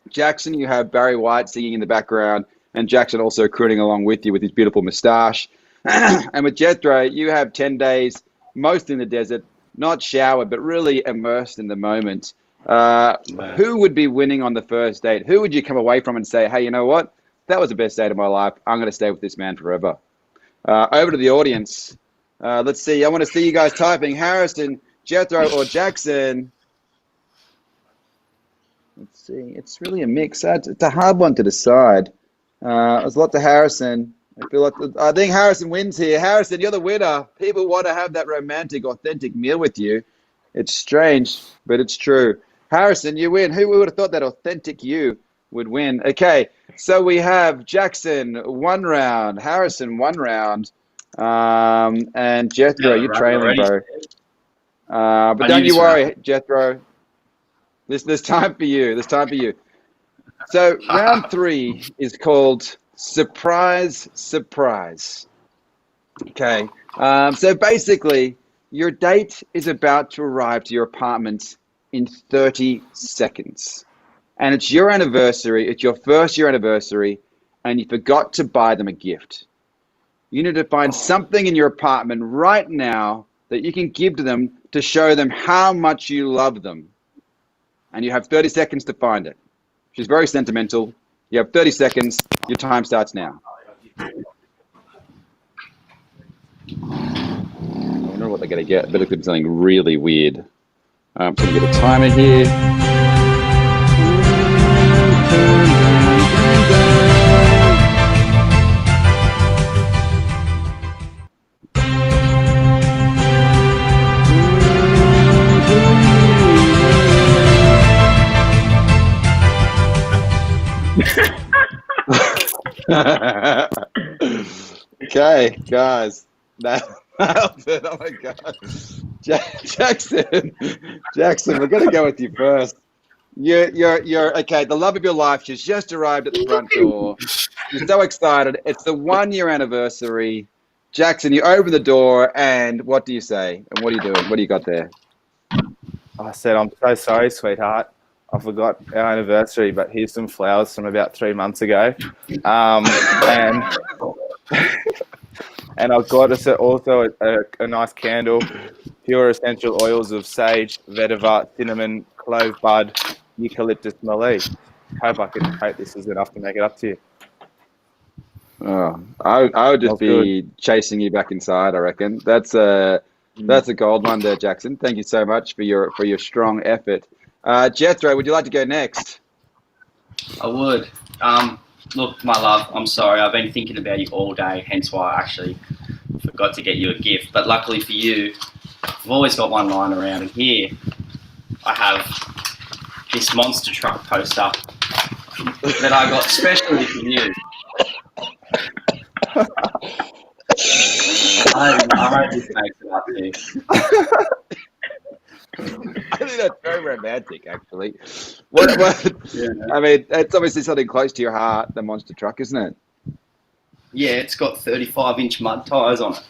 Jackson, you have Barry White singing in the background, and Jackson also crooning along with you with his beautiful moustache. And with Jethro, you have 10 days, most in the desert, not showered, but really immersed in the moment. Who would be winning on the first date? Who would you come away from and say, hey, you know what? That was the best date of my life. I'm going to stay with this man forever. Over to the audience. Let's see. I want to see you guys typing. Harrison, Jethro, or Jackson. Let's see. It's really a mix. It's a hard one to decide. There's a lot to Harrison. I think Harrison wins here. Harrison, you're the winner. People want to have that romantic, authentic meal with you. It's strange, but it's true. Harrison, you win. Who would have thought that authentic you would win? Okay, so we have Jackson 1 round, Harrison 1 round, and Jethro, you're trailing, bro. But don't you worry, Jethro. There's time for you. There's time for you. So round 3 is called Surprise, Surprise. Okay, so basically, your date is about to arrive to your apartment in 30 seconds. And it's your anniversary, it's your first year anniversary, and you forgot to buy them a gift. You need to find something in your apartment right now that you can give to them to show them how much you love them. And you have 30 seconds to find it. She's very sentimental. You have 30 seconds. Your time starts now. I wonder what they're going to get. I bet it could be something really weird. I'm going to get a timer here. Okay, guys. Nailed it. Oh my God. Jackson, we're going to go with you first. You're okay. The love of your life. She's just arrived at the front door. You're so excited. It's the 1 year anniversary. Jackson, you open the door, and what do you say? And what are you doing? What do you got there?
I said, I'm so sorry, sweetheart. I forgot our anniversary, but here's some flowers from about 3 months ago. And I've got us also a nice candle, pure essential oils of sage, vetiver, cinnamon, clove bud, eucalyptus mallee. Hope this is enough to make it up to you.
Oh, I would just be chasing you back inside, I reckon. That's a gold one there, Jackson. Thank you so much for your strong effort. Jethro, would you like to go next?
I would. Look, my love, I'm sorry. I've been thinking about you all day, hence why I actually forgot to get you a gift. But luckily for you, I've always got one lying around. And here I have this monster truck poster that I got specially for you. I hope this makes it up to you.
I think that's very romantic, actually. What? Yeah. I mean, it's obviously something close to your heart, the monster truck, isn't it?
Yeah, it's got 35-inch mud tyres on it.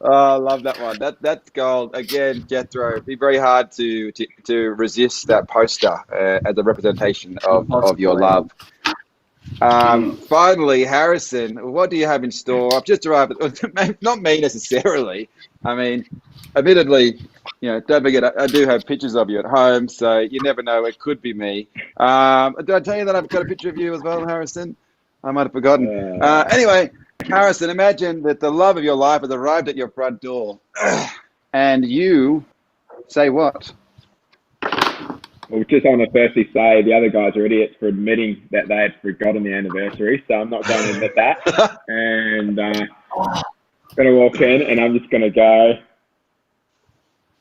I love that one. That's gold. Again, Jethro, it'd be very hard to resist that poster as a representation of your love. Finally, Harrison, what do you have in store? I've just arrived. Not me necessarily. I mean, admittedly, don't forget, I do have pictures of you at home, so you never know. It could be me. Did I tell you that I've got a picture of you as well, Harrison? I might have forgotten. Anyway, Harrison, imagine that the love of your life has arrived at your front door, and you say what?
Well, just want to firstly say the other guys are idiots for admitting that they had forgotten the anniversary, so I'm not going to admit that. And I'm going to walk in and I'm just going to go,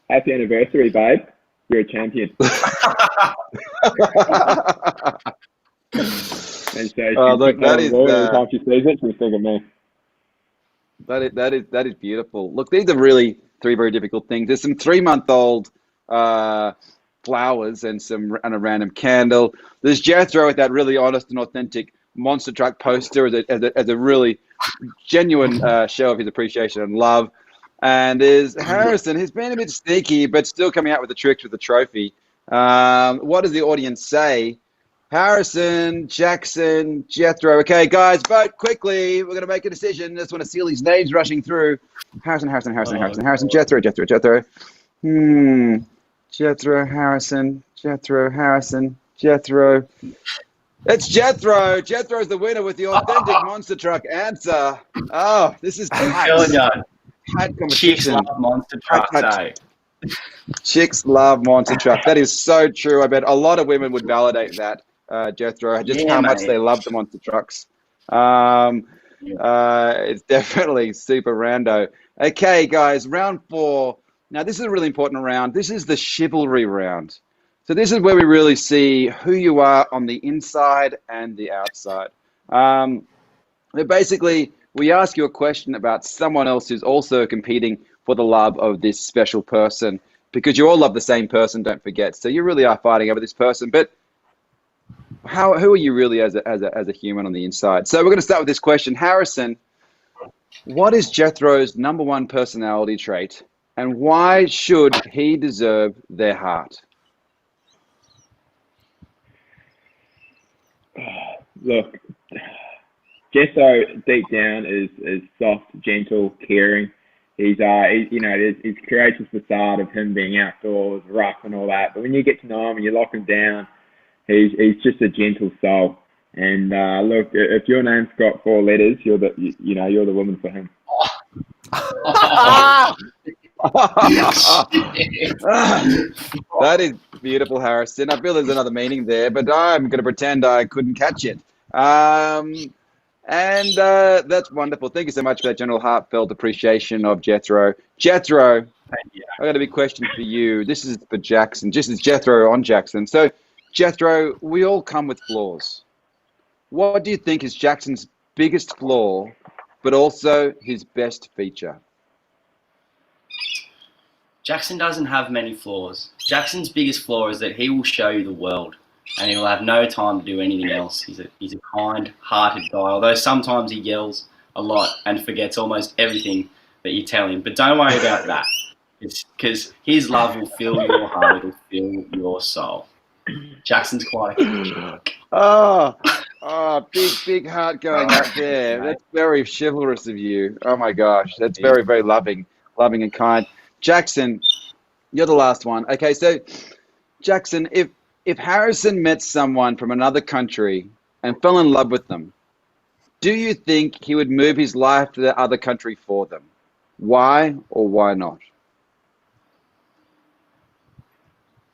happy anniversary, babe. You're a champion. And so
look, that is...
Every time she sees it, she'll think of me.
That is beautiful. Look, these are really three very difficult things. There's some 3-month-old flowers and a random candle. There's Jethro with that really honest and authentic monster truck poster as a really genuine show of his appreciation and love. And there's Harrison, who's been a bit sneaky, but still coming out with the tricks with the trophy. What does the audience say? Harrison, Jackson, Jethro. Okay, guys, vote quickly. We're going to make a decision. I just want to see all these names rushing through. Harrison, Jethro. Jethro, Harrison, Jethro. It's Jethro. Jethro's the winner with the authentic monster truck answer. Oh, this is tight competition.
Chicks love monster trucks, eh?
Chicks love monster truck. That is so true. I bet a lot of women would validate that, Jethro, just how much they love the monster trucks. It's definitely super rando. Okay, guys, round 4. Now, this is a really important round. This is the chivalry round. So this is where we really see who you are on the inside and the outside. Basically, we ask you a question about someone else who's also competing for the love of this special person, because you all love the same person, don't forget. So you really are fighting over this person. But who are you really as a human on the inside? So we're going to start with this question. Harrison, what is Jethro's #1 personality trait, and why should he deserve their heart?
Look, Jethro deep down is soft, gentle, caring. He's his creates this facade of him being outdoors, rough and all that. But when you get to know him and you lock him down, he's just a gentle soul. And look, if your name's got 4 letters, you're the woman for him.
That is beautiful, Harrison. I feel there's another meaning there, but I'm going to pretend I couldn't catch it. And that's wonderful. Thank you so much for that general heartfelt appreciation of Jethro. Jethro, I got a big question for you. This is for Jackson. This is Jethro on Jackson. So, Jethro, we all come with flaws. What do you think is Jackson's biggest flaw, but also his best feature?
Jackson doesn't have many flaws. Jackson's biggest flaw is that he will show you the world, and he'll have no time to do anything else. He's a kind-hearted guy, although sometimes he yells a lot and forgets almost everything that you tell him. But don't worry about that, because his love will fill your heart, it'll fill your soul. Jackson's quite a jerk.
Oh, big heart going up there. That's very chivalrous of you. Oh my gosh, that's very, very loving and kind. Jackson, you're the last one. Okay, so Jackson, if Harrison met someone from another country and fell in love with them, do you think he would move his life to the other country for them? Why or why not?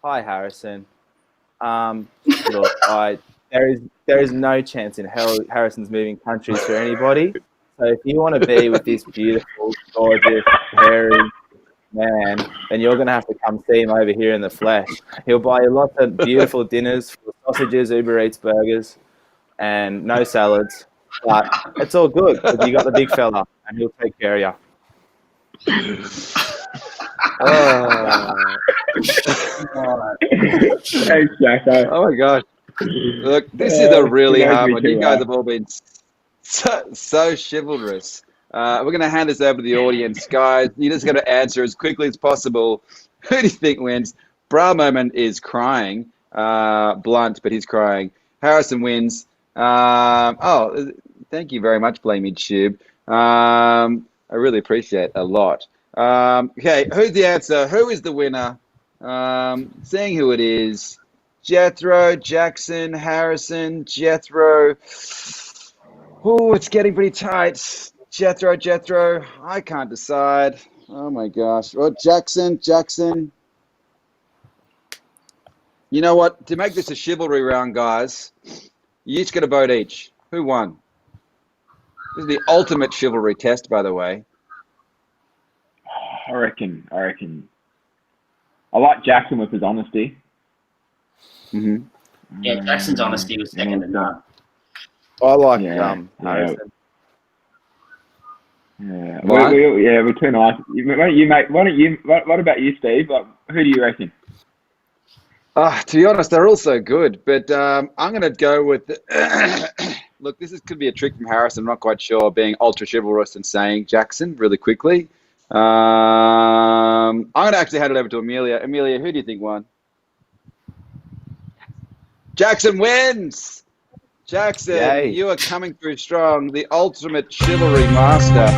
Hi, Harrison. Look, there is no chance in hell Harrison's moving countries for anybody. So if you want to be with this beautiful, gorgeous, hairy man, then you're going to have to come see him over here in the flesh. He'll buy you lots of beautiful dinners, full of sausages, Uber Eats burgers, and no salads. But it's all good because you got the big fella, and he'll take care of you.
Thanks, Jacko.
Oh my gosh. Look, this is a really hard one. You guys have all been so chivalrous. We're going to hand this over to the audience. Guys, you just got to answer as quickly as possible. Who do you think wins? Bra Moment is crying. Blunt, but he's crying. Harrison wins. Thank you very much, Blamey Tube. I really appreciate it a lot. Okay, who's the answer? Who is the winner? Seeing who it is. Jethro, Jackson, Harrison, Jethro. Oh, it's getting pretty tight. Jethro. I can't decide. Oh my gosh. Well, Jackson. You know what? To make this a chivalry round, guys, you each get a vote each. Who won? This is the ultimate chivalry test, by the way.
I reckon. I like Jackson with his honesty.
Mm-hmm.
Yeah, Jackson's honesty was second to none.
I like Harrison.
Yeah,
What?
we're too nice. What about you, Steve? Like, who do you reckon?
To be honest, they're all so good, but I'm going to go with. Look, could be a trick from Harrison. I'm not quite sure. Being ultra chivalrous and saying Jackson really quickly. I'm going to actually hand it over to Amelia. Amelia, who do you think won? Jackson wins. Jackson,
Yay.
you are coming through strong. The ultimate chivalry master.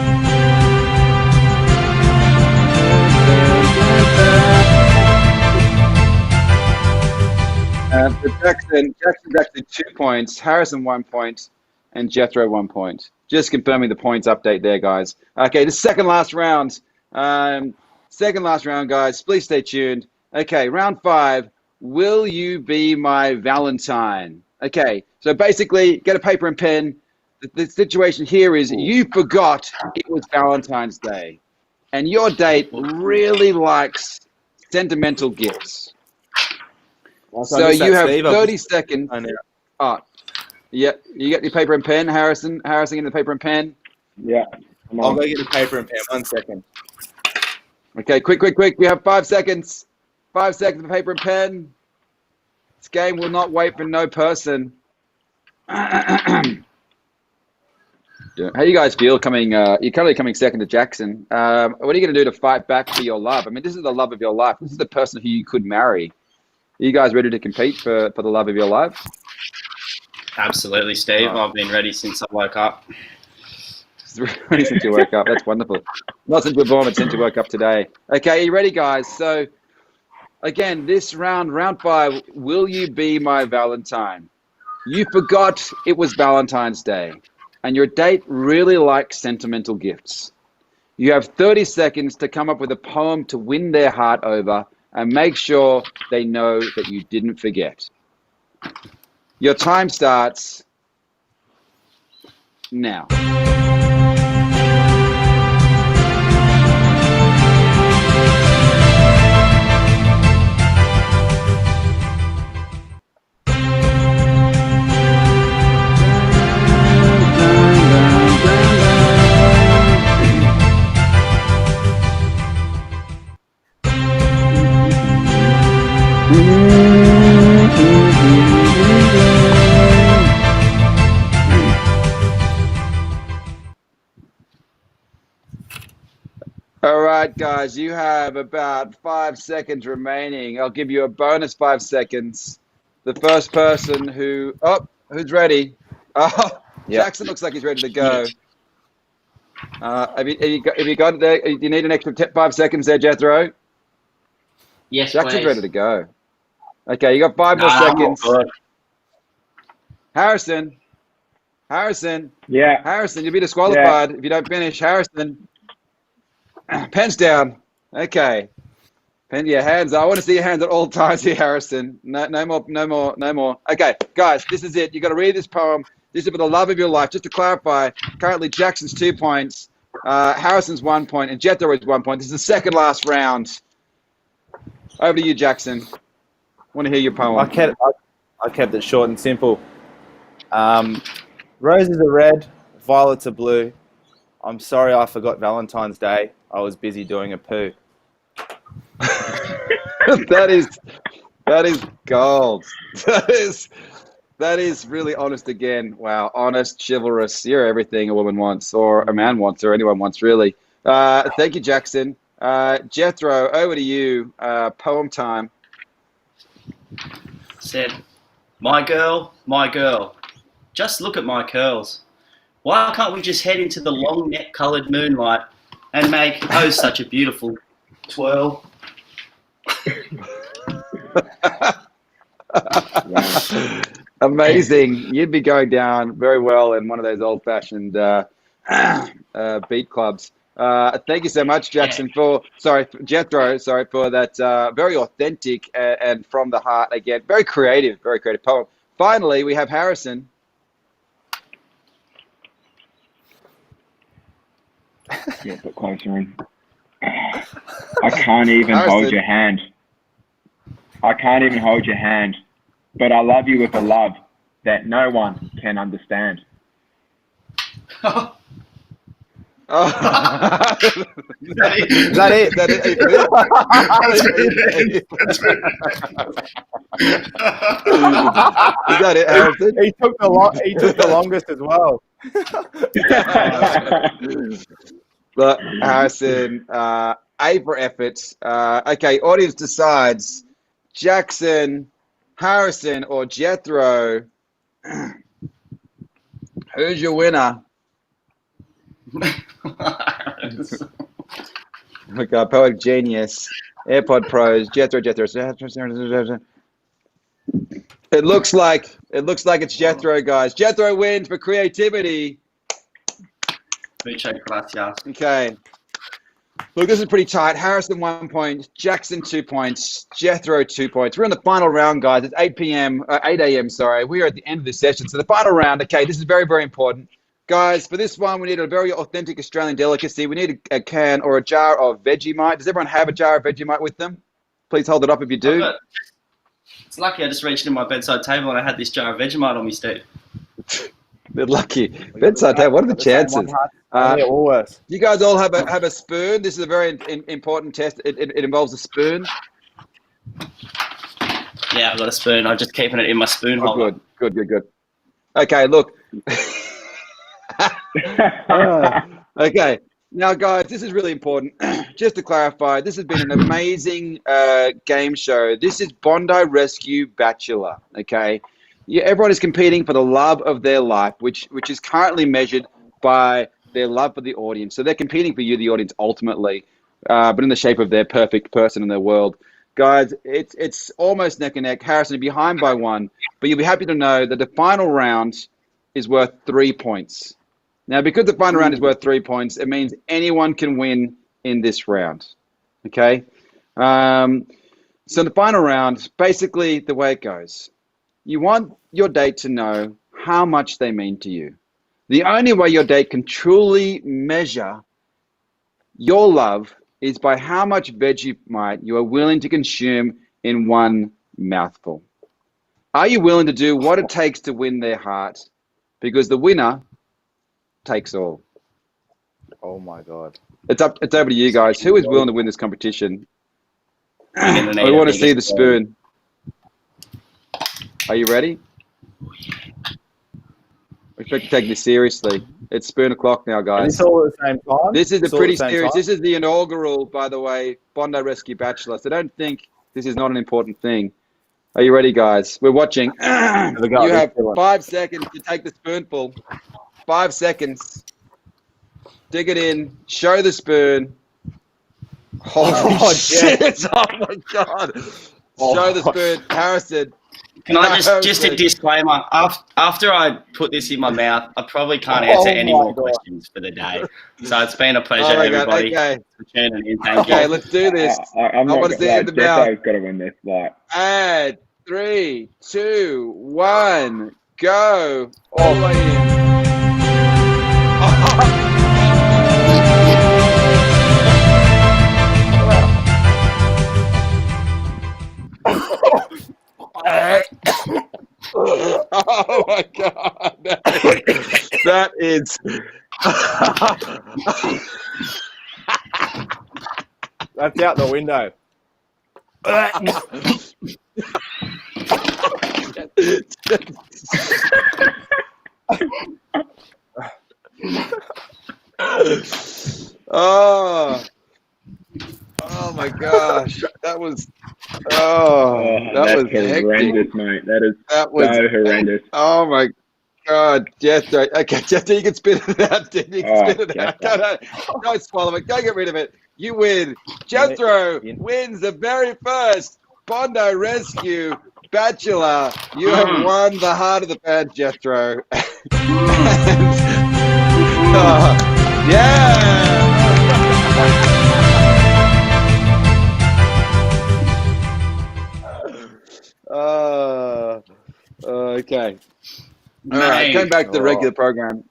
For Jackson's actually 2 points, Harrison 1 point, and Jethro 1 point. Just confirming the points update there, guys. Okay, the second last round. Guys. Please stay tuned. Okay, round 5. Will you be my Valentine? Okay, so basically, get a paper and pen. The situation here is you forgot it was Valentine's Day, and your date really likes sentimental gifts. So you have 30 seconds. Oh, yeah. You get your paper and pen, Harrison. Harrison, get the paper and pen.
Yeah.
I'll go get a paper and pen. 1 second.
Okay, quick. We have 5 seconds. 5 seconds for paper and pen. This game will not wait for no person. How do you guys feel coming? You're currently coming second to Jackson. What are you going to do to fight back for your love? I mean, this is the love of your life. This is the person who you could marry. Are you guys ready to compete for the love of your life?
Absolutely, Steve. I've been ready since I woke up.
Ready since you woke up. That's wonderful. Not since you were born, but since you woke up today. Okay, are you ready, guys? So, again, this round 5, will you be my Valentine? You forgot it was Valentine's Day, and your date really likes sentimental gifts. You have 30 seconds to come up with a poem to win their heart over and make sure they know that you didn't forget. Your time starts now. All right, guys, you have about 5 seconds remaining. I'll give you a bonus 5 seconds. The first person who's ready? Oh, yep. Jackson looks like he's ready to go. Have you got it there? Do you need an extra 5 seconds there, Jethro?
Yes,
Jackson's
please.
ready to go. Okay, you got 5 more seconds. Harrison.
Yeah.
Harrison, you'll be disqualified if you don't finish. Harrison. Pens down. Okay. Hands. I want to see your hands at all times here, Harrison. No more. Okay, guys, this is it. You got to read this poem. This is for the love of your life. Just to clarify, currently Jackson's 2 points, Harrison's 1 point, and Jethro is 1 point. This is the second last round. Over to you, Jackson. Want to hear your poem?
I kept it short and simple. Roses are red, violets are blue. I'm sorry I forgot Valentine's Day. I was busy doing a poo.
That is gold. That is really honest again. Wow, honest, chivalrous. You're everything a woman wants, or a man wants, or anyone wants, really. Thank you, Jackson. Jethro, over to you. Poem time.
Said, my girl, just look at my curls. Why can't we just head into the long net-coloured moonlight and make, oh, such a beautiful twirl?
Amazing. You'd be going down very well in one of those old-fashioned beat clubs. Thank you so much, Jackson, Jethro, for that very authentic and from the heart, again, very creative poem. Finally, we have Harrison.
Yeah, put closer in. I can't even hold your hand. But I love you with a love that no one can understand.
Oh.
Is that it?
Is that it? Is that it, Harrison?
He took the longest as well.
Look, Harrison, A for effort. Okay, audience decides. Jackson, Harrison, or Jethro. Who's your winner? Okay, Poetic Genius, AirPod Pros, Jethro. It looks like it's Jethro, guys. Jethro wins for creativity.
Muchas gracias.
Okay. Look, this is pretty tight. Harrison 1 point, Jackson 2 points, Jethro 2 points. We're in the final round, guys. It's 8 a.m. Sorry, we are at the end of the session. So the final round. Okay, this is very, very important. Guys, for this one, we need a very authentic Australian delicacy. We need a can or a jar of Vegemite. Does everyone have a jar of Vegemite with them? Please hold it up if you do.
It's lucky I just reached into my bedside table and I had this jar of Vegemite on me, Steve.
They're lucky. Bedside table, what are the chances? You guys all have a spoon. This is a very important test. It involves a spoon.
Yeah, I've got a spoon. I'm just keeping it in my spoon holder.
Good. Okay, look. Okay, now guys, this is really important. Just to clarify, this has been an amazing game show. This is Bondi Rescue Bachelor. Okay, everyone is competing for the love of their life, which is currently measured by their love for the audience. So they're competing for you, the audience, ultimately, but in the shape of their perfect person in their world. Guys, it's almost neck and neck. Harrison, behind by 1, but you'll be happy to know that the final round is worth 3 points. Now, because the final round is worth 3 points, it means anyone can win in this round. Okay? So the final round, basically the way it goes, you want your date to know how much they mean to you. The only way your date can truly measure your love is by how much Vegemite you are willing to consume in one mouthful. Are you willing to do what it takes to win their heart? Because the winner takes all.
Oh my God.
It's over to you guys. Who is willing to win this competition? We want to see the spoon. Are you ready? We expect to take this seriously. It's spoon o'clock now, guys.
Is this all at the same time?
This is pretty serious. This is the inaugural, by the way, Bondi Rescue Bachelor. So don't think this is not an important thing. Are you ready, guys? We're watching. You have 5 seconds to take the spoonful. 5 seconds. Dig it in. Show the spoon. Holy shit! Oh my God! Show the spoon, Harrison.
Can I just a disclaimer? After I put this in my mouth, I probably can't answer any more questions for the day. So it's been a pleasure, everybody.
Okay.
For tuning in. Thank you.
Okay, let's do this. I want to see it in the mouth.
Got to win this.
And 3, 2, 1, go! All the way in. Oh my God! That is.
That's out the window.
Oh my gosh, that was
horrendous, mate. That was so horrendous.
Oh my God, Jethro. Okay, Jethro, you can spit it out. You can spit it out. Don't swallow it. Go get rid of it. You win. Jethro wins the very first Bondi Rescue Bachelor. You have won the heart of the band, Jethro. Yeah. Okay. All right, going back to the regular program.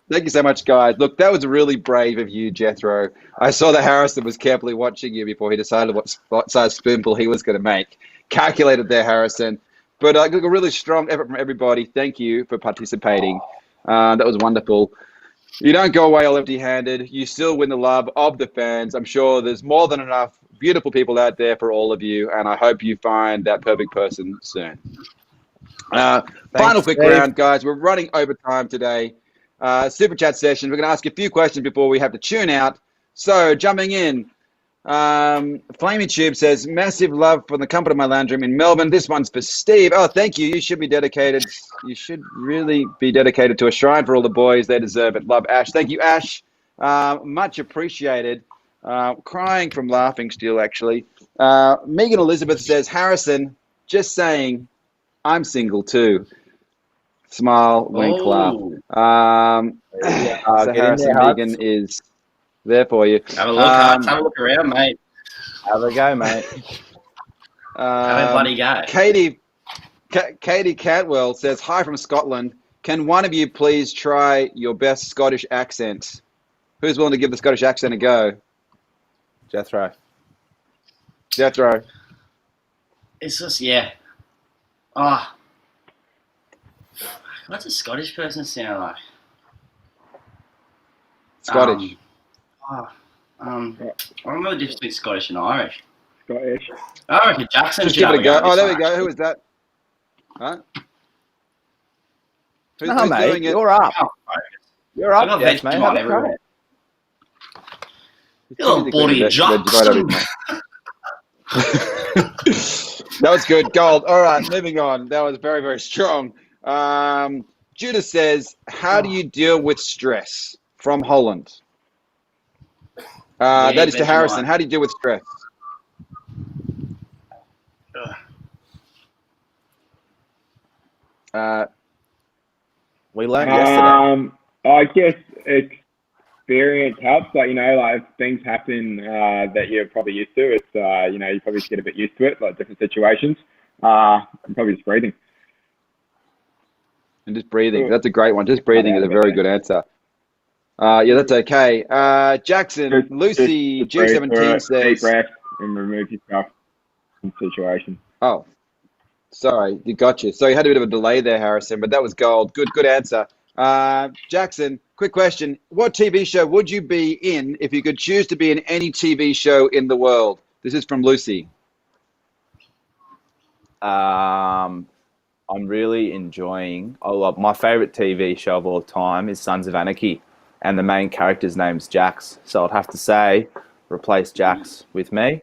Thank you so much, guys. Look, that was really brave of you, Jethro. I saw that Harrison was carefully watching you before he decided what size spoonful he was going to make. Calculated there, Harrison. But a really strong effort from everybody. Thank you for participating. That was wonderful. You don't go away all empty-handed. You still win the love of the fans. I'm sure there's more than enough beautiful people out there for all of you, and I hope you find that perfect person soon. Final quick round, guys. We're running over time today. Super chat session. We're going to ask a few questions before we have to tune out. So, jumping in, Flaming Tube says, massive love from the comfort of my lounge room in Melbourne. This one's for Steve. Oh, thank you. You should be dedicated. You should really be dedicated to a shrine for all the boys. They deserve it. Love, Ash. Thank you, Ash. Much appreciated. Crying from laughing still, actually. Megan Elizabeth says, Harrison, just saying, I'm single too. Smile, wink, laugh. So Harrison, Megan is there for you.
Have a look, have a look around, mate.
Have a go, mate.
Have a bloody go.
Katie Catwell says, hi from Scotland. Can one of you please try your best Scottish accent? Who's willing to give the Scottish accent a go?
Jethro.
It's just, yeah. Oh. What's a Scottish person sound like?
Scottish.
I don't know the difference between Scottish and Irish.
Scottish.
I reckon Jackson
Just
should
give it a go.
have
Oh, there we
this
go.
one,
Who is that? Huh? Who's
mate,
doing it?
you're up. You're up,
I've got
yes, mate.
Vegemite everywhere. You're a body Jackson.
That was good. Gold. All right, moving on. That was very, very strong. Judah says, how do you deal with stress? From Holland. That is to Harrison. How do you deal with stress?
We learned yesterday.
I guess experience helps. Like, you know, like if things happen that you're probably used to, it's, you know, you probably just get a bit used to it, like different situations. Probably just breathing.
And just breathing. That's a great one. Just breathing is a very good answer. Yeah, that's okay. Jackson, Lucy, G17 says...
Deep breath and remove yourself from the situation.
Oh, sorry. You got you. So you had a bit of a delay there, Harrison, but that was gold. Good answer. Jackson, quick question. What TV show would you be in if you could choose to be in any TV show in the world? This is from Lucy.
I'm really enjoying... my favourite TV show of all time is Sons of Anarchy. And the main character's name's Jax. So I'd have to say, replace Jax with me,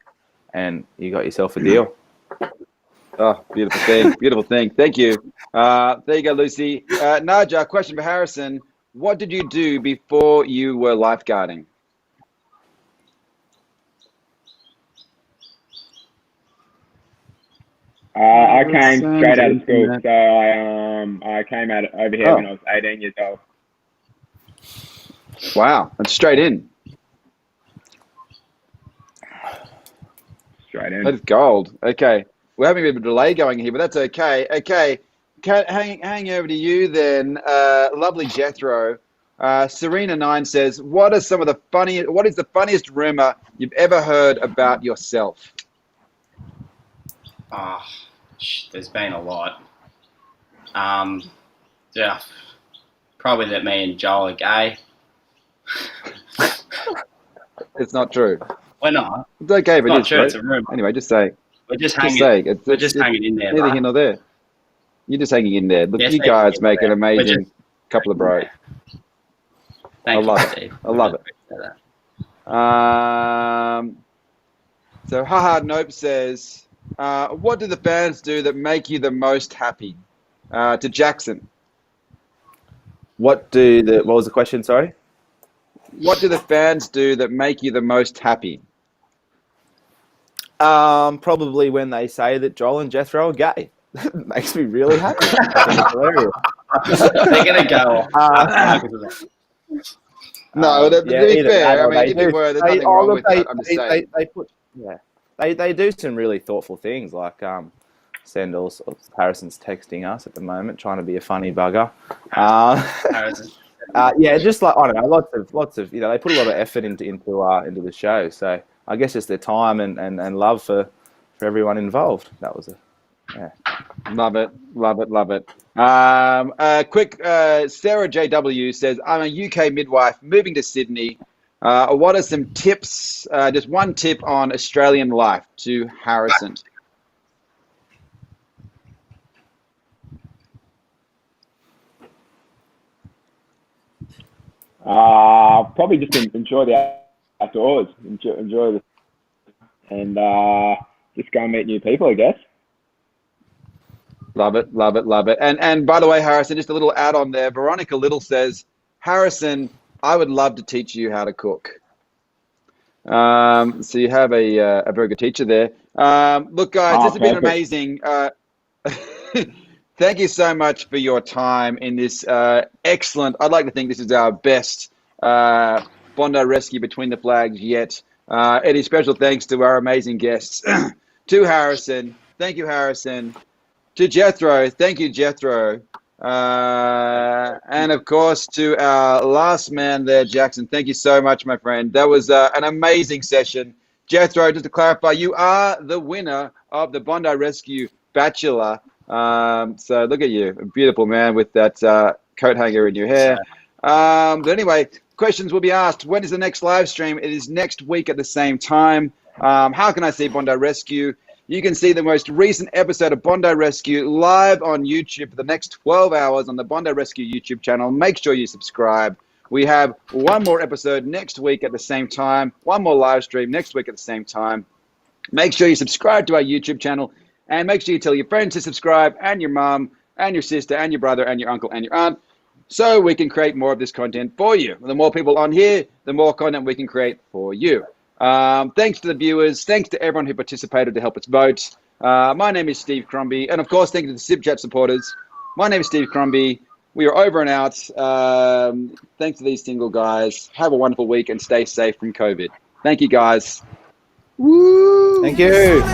and you got yourself a deal.
Oh, beautiful thing. Beautiful thing. Thank you. There you go, Lucy. Naja, question for Harrison. What did you do before you were lifeguarding?
I came straight out of school. So I came out over here when I was 18 years old.
Wow, that's straight in.
Straight in.
That's gold. Okay. We're having a bit of a delay going here, but that's okay. Okay. Hang over to you then, lovely Jethro. Serena9 says, what is the funniest rumor you've ever heard about yourself?
There's been a lot. Yeah, probably that me and Joel are gay.
It's not true.
Why not?
It's okay, but
it's true. It's a rumor.
Anyway, just say.
We're just hanging. We're just hanging in there.
Neither here nor there. You're just hanging in there. Look,
Yes,
you guys make an amazing couple of bros.
Thank
I love
you,
it.
Steve.
I love it. So Haha Nope says, what do the fans do that make you the most happy? To Jackson.
What was the question, sorry?
What do the fans do that make you the most happy?
Probably when they say that Joel and Jethro are gay. It makes me really happy. It's hilarious.
They're going to go.
No, to be fair, I mean, if you were, there's nothing wrong with that. I'm just saying.
They do some really thoughtful things, like send all sorts of Harrison's texting us at the moment, trying to be a funny bugger.
Harrison.
Just like, I don't know, lots of they put a lot of effort into the show. So I guess it's their time and love for everyone involved. That was Love it.
Quick, Sarah JW says, I'm a UK midwife moving to Sydney. What are some tips, just one tip on Australian life to Harrison?
Probably just enjoy the outdoors, enjoy the, and just go and meet new people, I guess.
Love it, love it, love it. And by the way, Harrison, just a little add-on there. Veronica Little says, Harrison, I would love to teach you how to cook. So you have a very good teacher there. Look, guys, this has been amazing. Thank you so much for your time in this excellent. I'd like to think this is our best Bondi Rescue Between the Flags yet. Any special thanks to our amazing guests, to Harrison. Thank you, Harrison. To Jethro, thank you, Jethro. And of course, to our last man there, Jackson. Thank you so much, my friend. That was an amazing session. Jethro, just to clarify, you are the winner of the Bondi Rescue Bachelor. So look at you, a beautiful man with that coat hanger in your hair. But anyway, questions will be asked. When is the next live stream? It is next week at the same time. How can I see Bondi Rescue? You can see the most recent episode of Bondi Rescue live on YouTube for the next 12 hours on the Bondi Rescue YouTube channel. Make sure you subscribe. We have one more episode next week at the same time, one more live stream next week at the same time. Make sure you subscribe to our YouTube channel, and make sure you tell your friends to subscribe, and your mom, and your sister, and your brother, and your uncle, and your aunt, so we can create more of this content for you. The more people on here, the more content we can create for you. Thanks to the viewers. Thanks to everyone who participated to help us vote. My name is Steve Crombie. And of course, thank you to the Superchat supporters. My name is Steve Crombie. We are over and out. Thanks to these single guys. Have a wonderful week and stay safe from COVID. Thank you, guys. Woo!
Thank you.